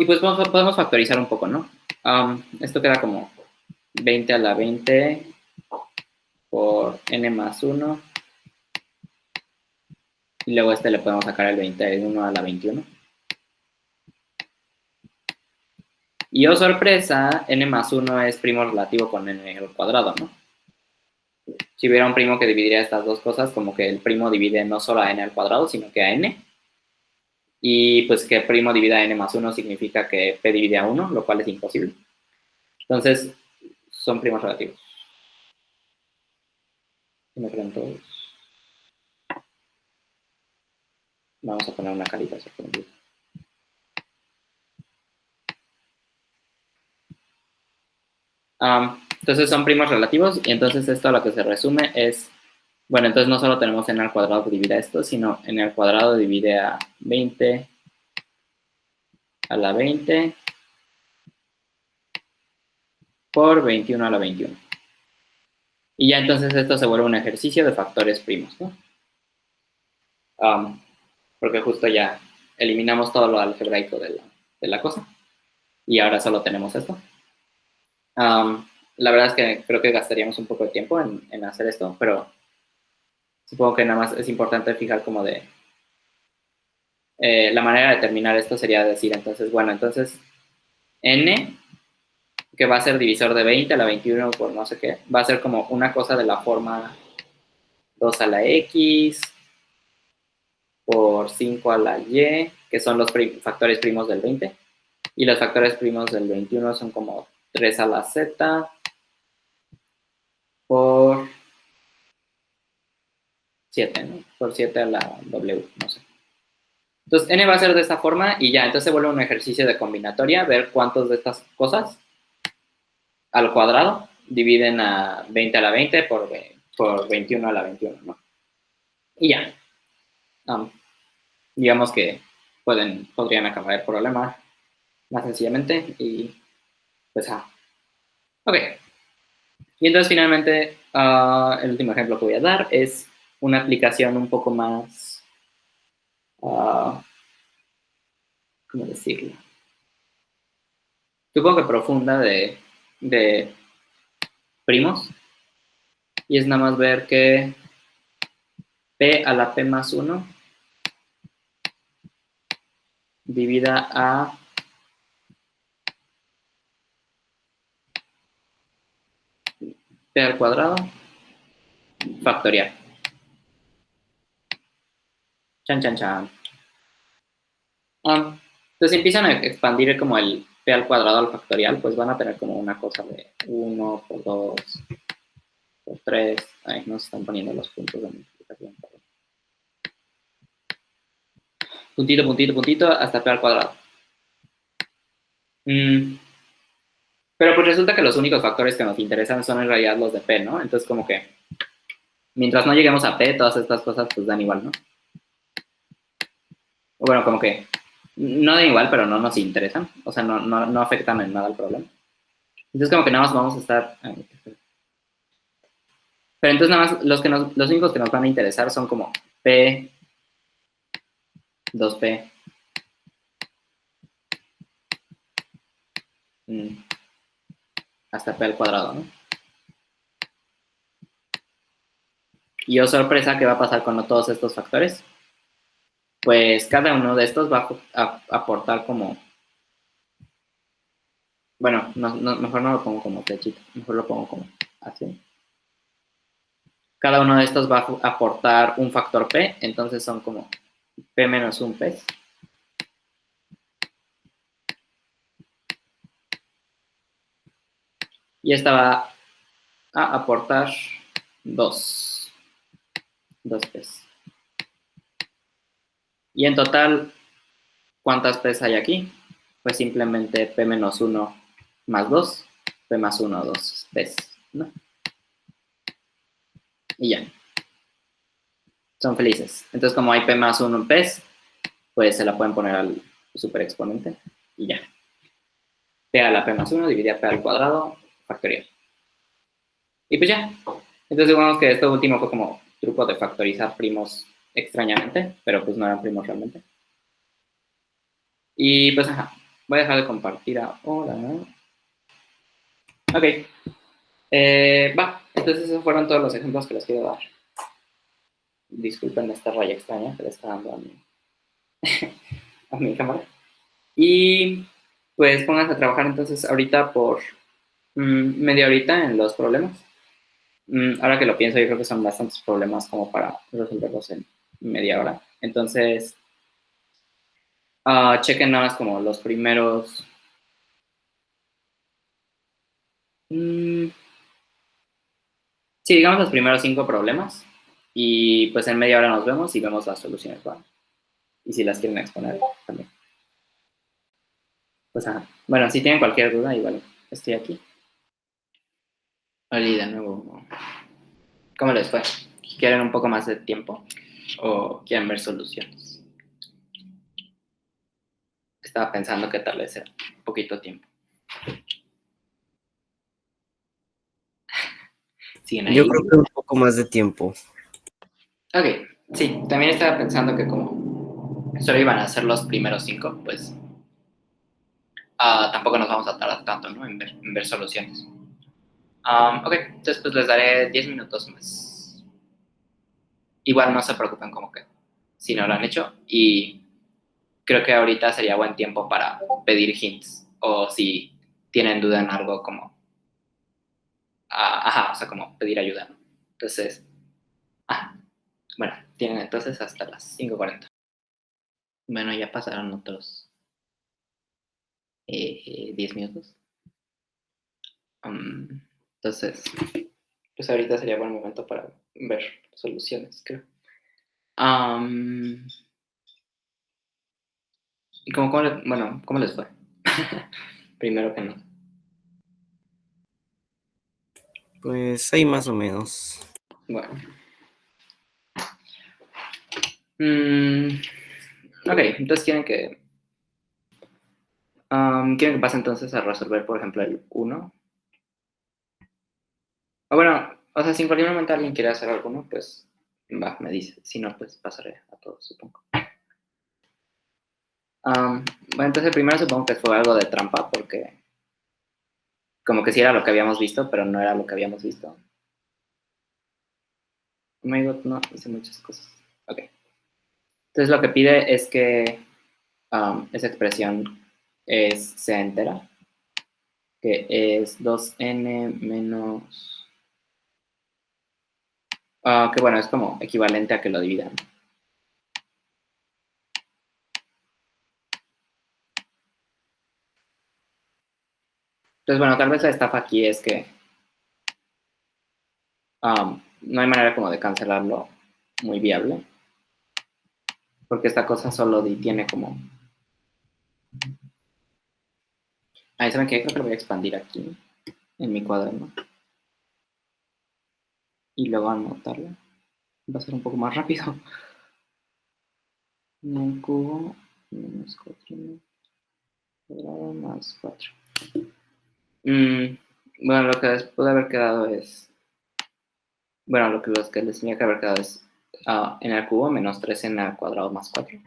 Y pues podemos factorizar un poco, ¿no? Esto queda como 20 a la 20 por n más 1. Y luego le podemos sacar el 21 a la 21. Y oh sorpresa, n más 1 es primo relativo con n al cuadrado, ¿no? Si hubiera un primo que dividiría estas dos cosas, como que el primo divide no solo a n al cuadrado, sino que a n. Y pues que primo divida a n más 1 significa que p divide a 1, lo cual es imposible. Entonces, son primos relativos. Me creen todos. Vamos a poner una carita. Entonces son primos relativos y entonces esto a lo que se resume es, bueno, entonces no solo tenemos n al cuadrado que divide a esto, sino n al cuadrado divide a 20 a la 20 por 21 a la 21. Y ya entonces esto se vuelve un ejercicio de factores primos, ¿no? Porque justo ya eliminamos todo lo algebraico de la cosa y ahora solo tenemos esto. La verdad es que creo que gastaríamos un poco de tiempo en hacer esto, pero supongo que nada más es importante fijar como de la manera de terminar esto sería decir entonces, bueno, entonces n, que va a ser divisor de 20 a la 21 por no sé qué, va a ser como una cosa de la forma 2 a la x por 5 a la y, que son los factores primos del 20, y los factores primos del 21 son como 3 a la z por 7, ¿no? Por 7 a la w, no sé. Entonces, n va a ser de esta forma y ya, entonces se vuelve un ejercicio de combinatoria, ver cuántos de estas cosas al cuadrado dividen a 20 a la 20 por 21 a la 21, ¿no? Y ya. Digamos que podrían acabar el problema más sencillamente y pues ok. Y entonces finalmente el último ejemplo que voy a dar es una aplicación un poco más, ¿cómo decirlo? Supongo que profunda de primos. Y es nada más ver que p a la p más 1 divida a p al cuadrado factorial. Chan, chan, chan. Entonces empiezan a expandir como el p al cuadrado al factorial, pues van a tener como una cosa de 1 por 2 por 3. Ahí nos están poniendo los puntos de multiplicación. puntito, puntito, puntito, hasta p al cuadrado. Pero pues resulta que los únicos factores que nos interesan son en realidad los de p, ¿no? Entonces como que mientras no lleguemos a p, todas estas cosas pues dan igual, ¿no? O bueno, como que no dan igual, pero no nos interesan. O sea, no afectan en nada al problema. Entonces como que nada más vamos a estar... Pero entonces nada más los únicos que nos van a interesar son como p, 2p, hasta p al cuadrado, ¿no? Y oh sorpresa, ¿qué va a pasar con todos estos factores? Pues cada uno de estos va a aportar como... Bueno, mejor no lo pongo como flechita, mejor lo pongo como así. Cada uno de estos va a aportar un factor p, entonces son como p menos 1 p. Y esta va a aportar 2 p. Y en total, ¿cuántas p hay aquí? Pues simplemente p menos 1 más 2, p más 1, 2 p, ¿no? Y ya. Son felices. Entonces, como hay p más 1 en p, pues se la pueden poner al superexponente y ya. P a la p más 1 divide a p al cuadrado factorial. Y pues ya. Entonces, digamos que esto último fue como truco de factorizar primos extrañamente, pero pues no eran primos realmente. Y pues, ajá. Voy a dejar de compartir ahora. Ok. Va. Entonces, esos fueron todos los ejemplos que les quiero dar. Disculpen esta raya extraña que le está dando a mi cámara. Y pues pónganse a trabajar entonces ahorita por media horita en los problemas. Ahora que lo pienso, yo creo que son bastantes problemas como para resolverlos en media hora. Entonces, chequen nada más como los primeros... sí, digamos los primeros 5 problemas. Y pues en media hora nos vemos y vemos las soluciones, ¿va? Y si las quieren exponer, también. Pues ajá. Bueno, si tienen cualquier duda, igual estoy aquí. Hola, de nuevo. ¿Cómo les fue? ¿Quieren un poco más de tiempo o quieren ver soluciones? Estaba pensando que tal vez era poquito tiempo. ¿Siguen ahí? Yo creo que un poco más de tiempo. Ok, sí, también estaba pensando que como solo iban a ser los primeros 5, pues tampoco nos vamos a tardar tanto, ¿no? En ver soluciones. Ok, entonces pues les daré 10 minutos más. Igual no se preocupen como que si no lo han hecho y creo que ahorita sería buen tiempo para pedir hints o si tienen duda en algo como, o sea, como pedir ayuda, ¿no? Entonces, bueno, tienen entonces hasta las 5:40. Bueno, ya pasaron otros 10 minutos. Entonces, pues ahorita sería buen momento para ver soluciones, creo. ¿Y cómo les fue? Primero que no. Pues ahí más o menos. Bueno. Ok, entonces quieren que pase entonces a resolver, por ejemplo, el 1. O bueno, o sea, si en cualquier momento alguien quiere hacer alguno, pues va, me dice. Si no, pues pasaré a todos, supongo. Bueno, entonces el primero supongo que fue algo de trampa, porque como que sí era lo que habíamos visto, pero no era lo que habíamos visto. Oh my God, no, hice muchas cosas. Ok. Entonces lo que pide es que esa expresión sea entera, que es 2n menos... que bueno, es como equivalente a que lo dividan. Entonces, bueno, tal vez la estafa aquí es que no hay manera como de cancelarlo muy viable. porque esta cosa solo tiene como... Ahí saben que creo que lo voy a expandir aquí, en mi cuaderno. Y luego anotarlo. Va a ser un poco más rápido. Un cubo menos 4 cuadrado más 4. Bueno, lo que puede haber quedado es... Bueno, los que les tenía que haber quedado es en el cubo menos 3 al cuadrado más 4.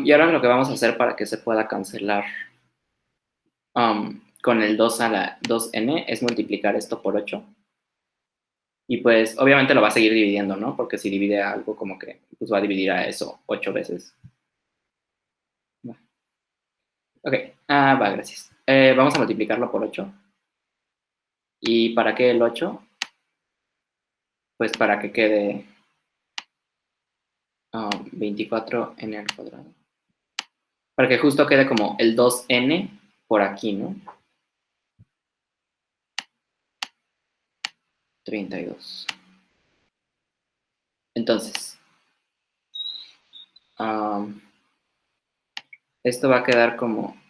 Y ahora lo que vamos a hacer para que se pueda cancelar con el 2 a la 2n es multiplicar esto por 8. Y pues obviamente lo va a seguir dividiendo, ¿no? Porque si divide algo como que pues va a dividir a eso 8 veces. Va. Ok, va, gracias. Vamos a multiplicarlo por 8. ¿Y para qué el 8? Pues para que quede 24n al cuadrado. Para que justo quede como el 2n por aquí, ¿no? 32. Entonces, esto va a quedar como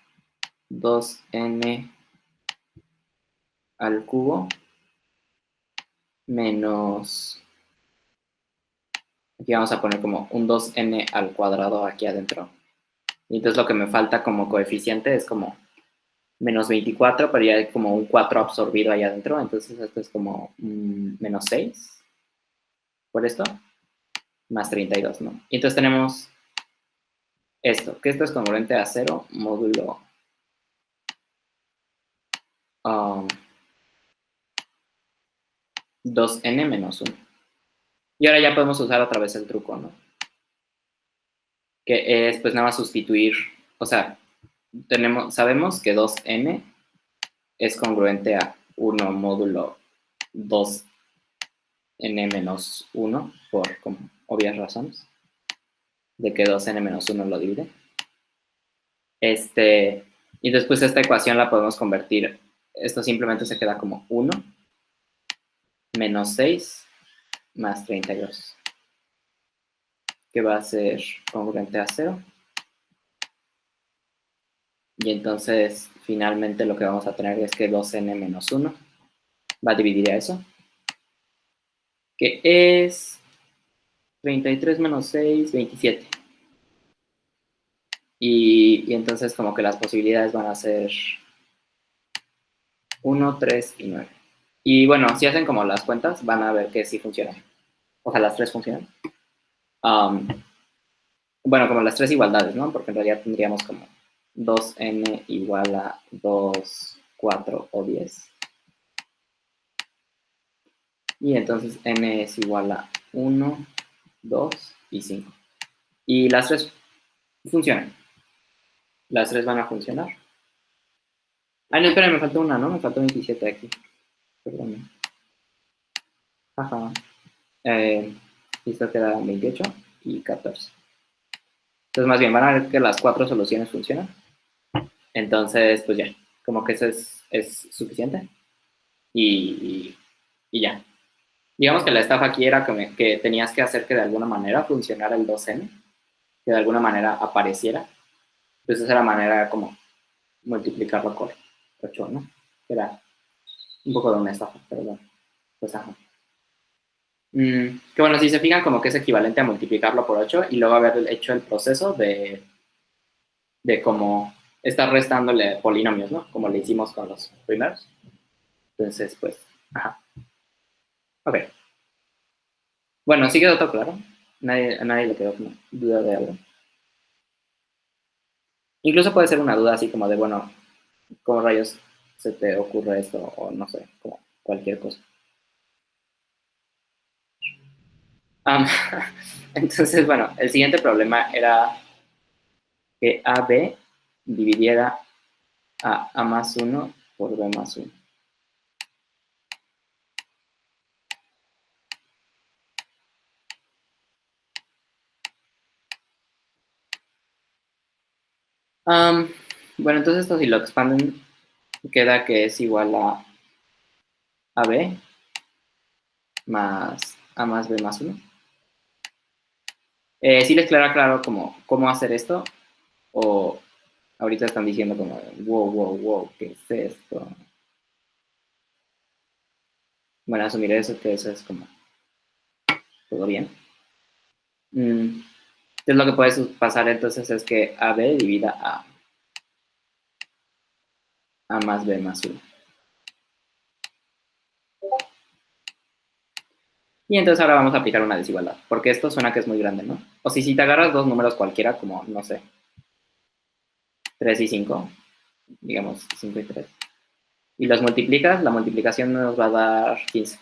2n al cubo menos, aquí vamos a poner como un 2n al cuadrado aquí adentro. Y entonces lo que me falta como coeficiente es como menos 24, pero ya hay como un 4 absorbido ahí adentro. Entonces esto es como menos 6 por esto, más 32, ¿no? Y entonces tenemos esto, que esto es congruente a 0 módulo 2n menos 1. Y ahora ya podemos usar otra vez el truco, ¿no? Que es pues nada más sustituir, o sea, sabemos que 2n es congruente a 1 módulo 2n menos 1 por como obvias razones de que 2n menos 1 lo divide. Y después esta ecuación la podemos convertir, esto simplemente se queda como 1 menos 6 más 32, que va a ser congruente a 0. Y entonces, finalmente lo que vamos a tener es que 2n menos 1 va a dividir a eso, que es 33 menos 6, 27. Y entonces como que las posibilidades van a ser 1, 3 y 9. Y bueno, si hacen como las cuentas, van a ver que sí funcionan. O sea, las tres funcionan. Bueno, como las tres igualdades, ¿no? Porque en realidad tendríamos como 2n igual a 2, 4 o 10. Y entonces n es igual a 1, 2 y 5. Y las tres funcionan. Las tres van a funcionar. No, espera, me faltó una, ¿no? Me faltó 27 aquí. Perdón. Ajá. Esto queda 28 y 14. Entonces, más bien, van a ver que las cuatro soluciones funcionan. Entonces, pues ya, como que eso es suficiente. Y ya. Digamos que la estafa aquí era que tenías que hacer que de alguna manera funcionara el 2n, que de alguna manera apareciera. Entonces, esa era la manera como multiplicarlo por 8, ¿no? Era un poco de una estafa, pero bueno, pues ajá. Que bueno, si se fijan como que es equivalente a multiplicarlo por 8 y luego haber hecho el proceso de cómo estar restándole polinomios, ¿no? Como le hicimos con los primeros. Entonces, pues, ajá. Ok. Bueno, ¿sí quedó todo claro? A nadie le quedó como duda de algo. Incluso puede ser una duda así como de, bueno, ¿cómo rayos se te ocurre esto? O no sé, como cualquier cosa. Entonces, bueno, el siguiente problema era que AB dividiera a A más 1 por B más 1. Bueno, entonces esto si lo expanden, queda que es igual a AB más A más B más 1. ¿Sí les queda claro cómo hacer esto? ¿O ahorita están diciendo como, wow, ¿qué es esto? Bueno, asumiré eso, que eso es como, ¿todo bien? Entonces lo que puede pasar entonces es que AB divida A más B más 1. Y entonces ahora vamos a aplicar una desigualdad, porque esto suena que es muy grande, ¿no? O si te agarras dos números cualquiera, como, no sé, 3 y 5, digamos 5 y 3, y los multiplicas, la multiplicación nos va a dar 15.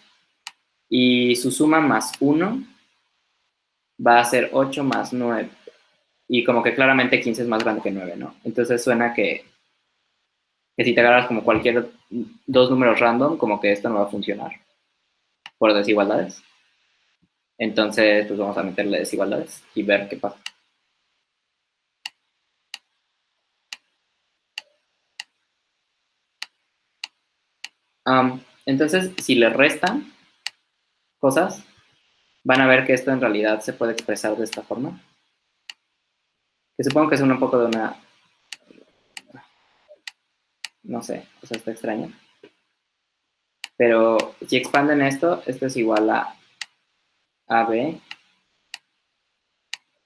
Y su suma más 1 va a ser 8 más 9. Y como que claramente 15 es más grande que 9, ¿no? Entonces suena que si te agarras como cualquier dos números random, como que esto no va a funcionar por desigualdades. Entonces, pues vamos a meterle desigualdades y ver qué pasa. Entonces, si le restan cosas, van a ver que esto en realidad se puede expresar de esta forma. Que supongo que es un poco de una, no sé, o sea, está extraño. Pero si expanden esto es igual a AB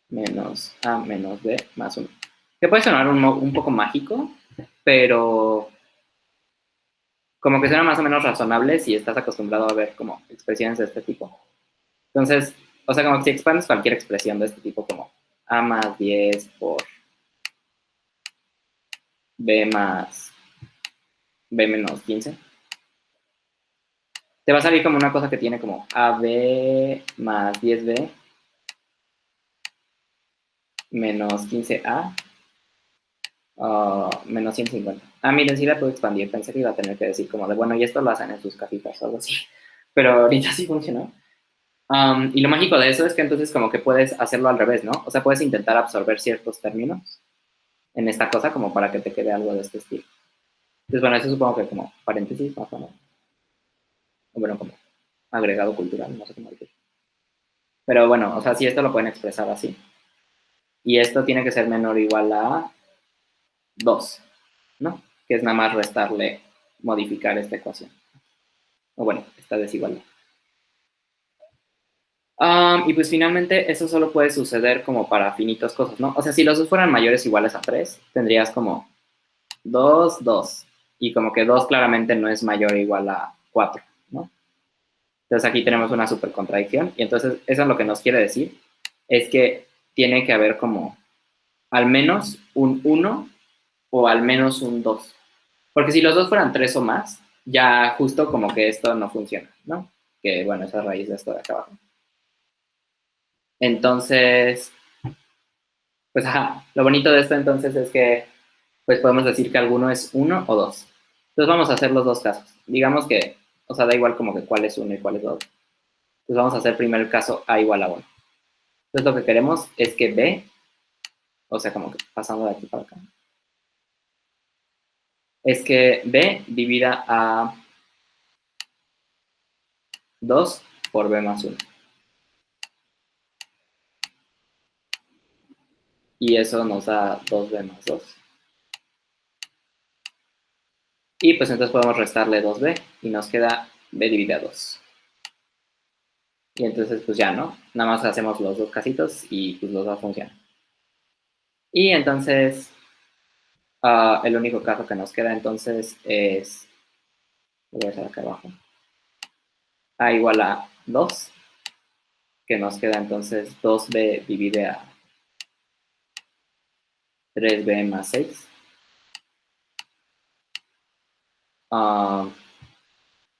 menos A menos B más 1. Que puede sonar un poco mágico, pero como que suena más o menos razonable si estás acostumbrado a ver como expresiones de este tipo. Entonces, o sea, como que si expandes cualquier expresión de este tipo, como A más 10 por B más B menos 15, te va a salir como una cosa que tiene como AB más 10B menos 15A menos 150. Miren, sí la puedo expandir. Pensé que iba a tener que decir como de, bueno, y esto lo hacen en sus cajitas o algo así. Pero ahorita sí funcionó. Y lo mágico de eso es que entonces como que puedes hacerlo al revés, ¿no? O sea, puedes intentar absorber ciertos términos en esta cosa como para que te quede algo de este estilo. Entonces, bueno, eso supongo que como paréntesis, más o menos. O bueno, como agregado cultural, no sé cómo decir. Pero bueno, o sea, si esto lo pueden expresar así. Y esto tiene que ser menor o igual a 2, ¿no? Que es nada más restarle, modificar esta ecuación. O bueno, esta desigualdad. Y pues finalmente eso solo puede suceder como para finitas cosas, ¿no? O sea, si los dos fueran mayores o iguales a 3, tendrías como 2, 2. Y como que 2 claramente no es mayor o igual a 4, ¿no? Entonces aquí tenemos una super contradicción. Y entonces eso lo que nos quiere decir es que tiene que haber como al menos un 1 o al menos un 2. Porque si los dos fueran 3 o más, ya justo como que esto no funciona, ¿no? Que bueno, esa es raíz de esto de acá abajo. Entonces, pues ajá, lo bonito de esto entonces es que pues podemos decir que alguno es 1 o 2. Entonces vamos a hacer los dos casos. Digamos que, o sea, da igual como que cuál es 1 y cuál es 2. Entonces vamos a hacer primero el caso A igual a 1. Entonces lo que queremos es que B, o sea, como que pasando de aquí para acá, es que B divida a 2 por B más 1. Y eso nos da 2B más 2. Y pues entonces podemos restarle 2B y nos queda B dividida a 2. Y entonces pues ya, ¿no? Nada más hacemos los dos casitos y pues los dos funcionan. Y entonces el único caso que nos queda entonces es, voy a hacer acá abajo, A igual a 2, que nos queda entonces 2B divide a 3B más 6.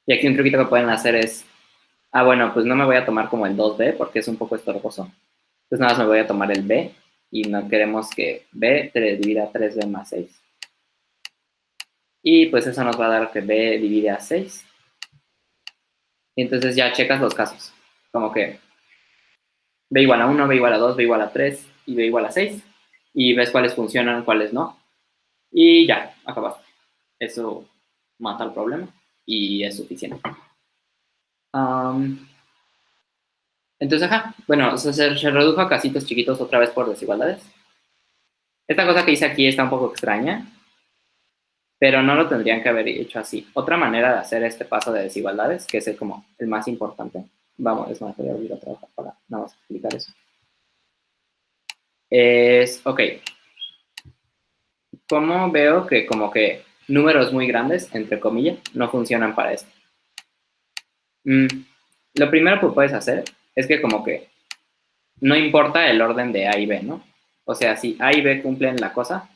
Y aquí un truquito que pueden hacer es, bueno, pues no me voy a tomar como el 2B porque es un poco estorboso. Entonces nada más me voy a tomar el B y no queremos que B divida a 3B más 6. Y pues eso nos va a dar que B divide a 6. Y entonces ya checas los casos. Como que B igual a 1, B igual a 2, B igual a 3 y B igual a 6. Y ves cuáles funcionan, cuáles no. Y ya, acabaste. Eso mata el problema y es suficiente. Entonces, ajá, bueno, se redujo a casitos chiquitos otra vez por desigualdades. Esta cosa que hice aquí está un poco extraña, pero no lo tendrían que haber hecho así. Otra manera de hacer este paso de desigualdades, que es como el más importante, vamos, es más, voy a abrir otra hoja para nada más explicar eso. Es, ok, ¿cómo veo que como que números muy grandes, entre comillas, no funcionan para esto? Lo primero que puedes hacer es que como que no importa el orden de A y B, ¿no? O sea, si A y B cumplen la cosa,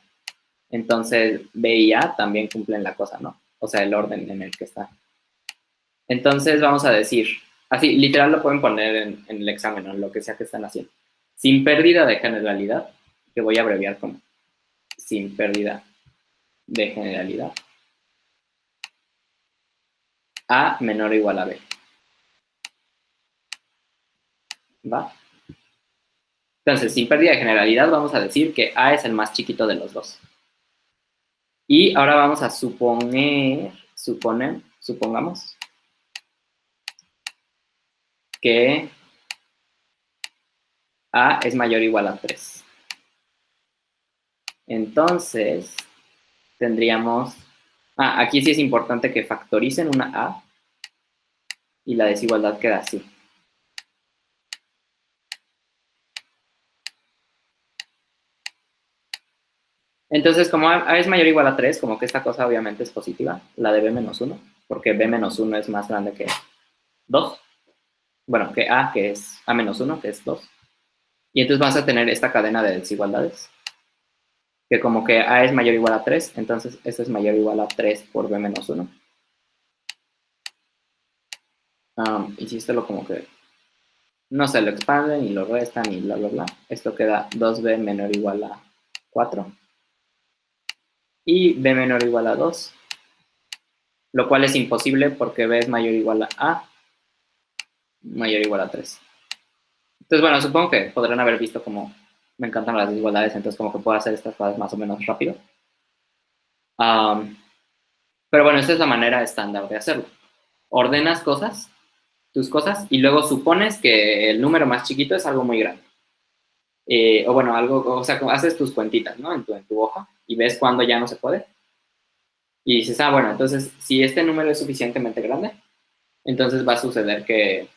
entonces B y A también cumplen la cosa, ¿no? O sea, el orden en el que está. Entonces vamos a decir, así, literal lo pueden poner en el examen o en lo que sea que están haciendo. Sin pérdida de generalidad, que voy a abreviar como sin pérdida de generalidad, A menor o igual a B. ¿Va? Entonces, sin pérdida de generalidad, vamos a decir que A es el más chiquito de los dos. Y ahora vamos a supongamos que A es mayor o igual a 3. Entonces, tendríamos... aquí sí es importante que factoricen una A y la desigualdad queda así. Entonces, como A es mayor o igual a 3, como que esta cosa obviamente es positiva, la de B menos 1, porque B menos 1 es más grande que 2. Bueno, que A, que es A menos 1, que es 2. Y entonces vas a tener esta cadena de desigualdades, que como que A es mayor o igual a 3, entonces esto es mayor o igual a 3 por B menos 1. Y si esto lo como que, no se lo expanden y lo restan y bla, bla, bla. Esto queda 2B menor o igual a 4. Y B menor o igual a 2. Lo cual es imposible porque B es mayor o igual a A, mayor o igual a 3. Entonces, bueno, supongo que podrán haber visto como me encantan las desigualdades, entonces como que puedo hacer estas cosas más o menos rápido. Pero bueno, esta es la manera estándar de hacerlo. Ordenas tus cosas, y luego supones que el número más chiquito es algo muy grande. O bueno, o sea, haces tus cuentitas, ¿no? En tu hoja, y ves cuándo ya no se puede. Y dices, bueno, entonces, si este número es suficientemente grande, entonces va a suceder que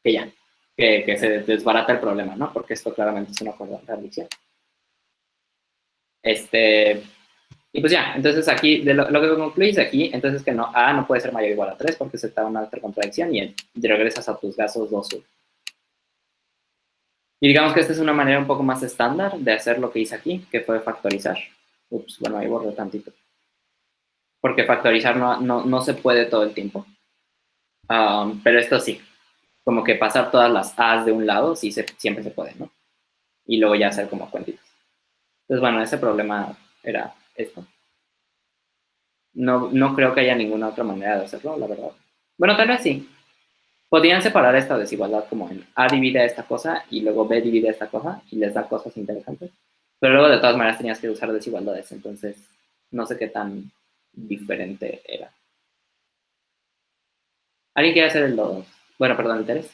ya, que se desbarata el problema, ¿no? Porque esto claramente es una contradicción. Y pues ya, entonces aquí, lo que concluyes aquí, entonces que no, A no puede ser mayor o igual a 3 porque se está una otra contradicción y regresas a tus casos 2, 1. Y digamos que esta es una manera un poco más estándar de hacer lo que hice aquí, que fue factorizar. Ups, bueno, ahí borré tantito. Porque factorizar no se puede todo el tiempo. Pero esto sí, como que pasar todas las A's de un lado, sí siempre se puede, ¿no? Y luego ya hacer como cuentitas. Entonces, bueno, ese problema era esto. No creo que haya ninguna otra manera de hacerlo, la verdad. Bueno, tal vez sí. Podrían separar esta desigualdad como en A divide esta cosa y luego B divide esta cosa y les da cosas interesantes. Pero luego de todas maneras tenías que usar desigualdades, entonces no sé qué tan diferente era. ¿Alguien quiere hacer el 2? Bueno, perdón, el 3.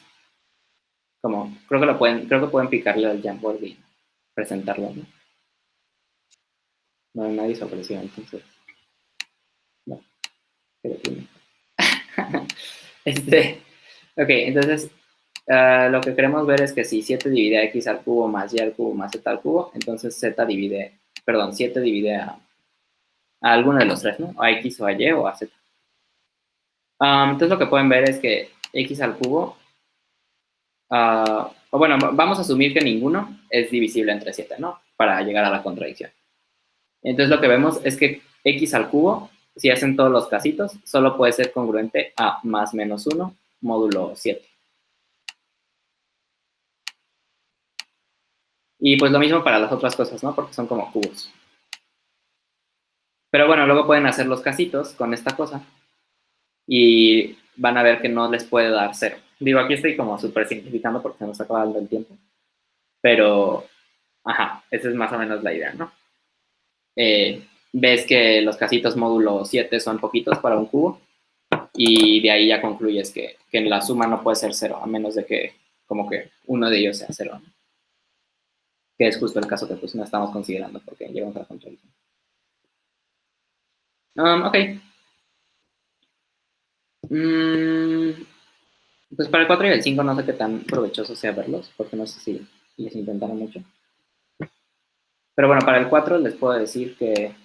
Como, creo que pueden picarle al Jamboard y presentarlo, ¿no? No, nadie se ofreció, entonces. No, pero tiene. Ok, entonces lo que queremos ver es que si 7 divide a x al cubo más y al cubo más z al cubo, entonces 7 divide a alguno de los tres, ¿no? A x o a y o a z. Entonces lo que pueden ver es que x al cubo, o bueno, vamos a asumir que ninguno es divisible entre 7, ¿no? Para llegar a la contradicción. Entonces lo que vemos es que x al cubo, si hacen todos los casitos, solo puede ser congruente a más menos 1 módulo 7. Y pues lo mismo para las otras cosas, ¿no? Porque son como cubos. Pero bueno, luego pueden hacer los casitos con esta cosa y van a ver que no les puede dar 0. Digo, aquí estoy como súper simplificando porque se nos acaba el tiempo. Pero, ajá, esa es más o menos la idea, ¿no? Ves que los casitos módulo 7 son poquitos para un cubo. Y de ahí ya concluyes que la suma no puede ser 0, a menos de que como que uno de ellos sea 0, ¿no? Que es justo el caso que pues no estamos considerando porque lleva otra contradicción. Ok. Pues para el 4 y el 5 no sé qué tan provechoso sea verlos, porque no sé si les intentaron mucho. Pero bueno, para el 4 les puedo decir que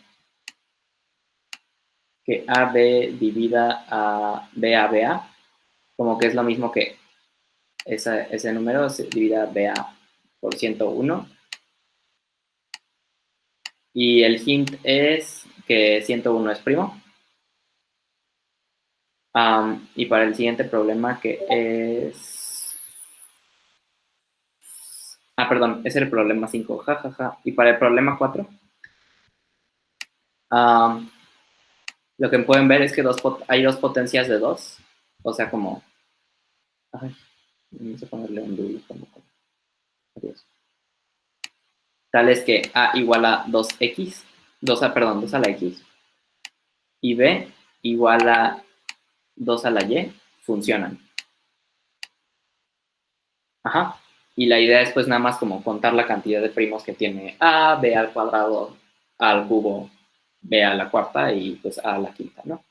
AB divida a BA, como que es lo mismo que ese número se divida BA por 101. Y el hint es que 101 es primo. Y para el siguiente problema que es... perdón, ese es el problema 5, jajaja. Y para el problema 4, lo que pueden ver es que hay dos potencias de 2. O sea, como... Ay, no sé ponerle un doble. Adiós. Tal es que A igual a 2x, 2 a la x, y B igual a 2 a la y, funcionan. Ajá. Y la idea es pues nada más como contar la cantidad de primos que tiene A, B al cuadrado, A al cubo, B a la cuarta y pues A a la quinta, ¿no?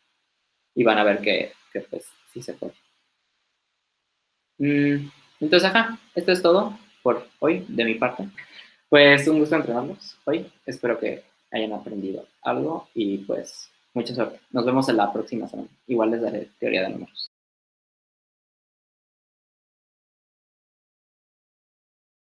Y van a ver que pues sí se puede. Entonces, ajá, esto es todo por hoy de mi parte. Pues un gusto entrenarlos hoy. Espero que hayan aprendido algo y pues mucha suerte. Nos vemos en la próxima semana. Igual les daré teoría de números.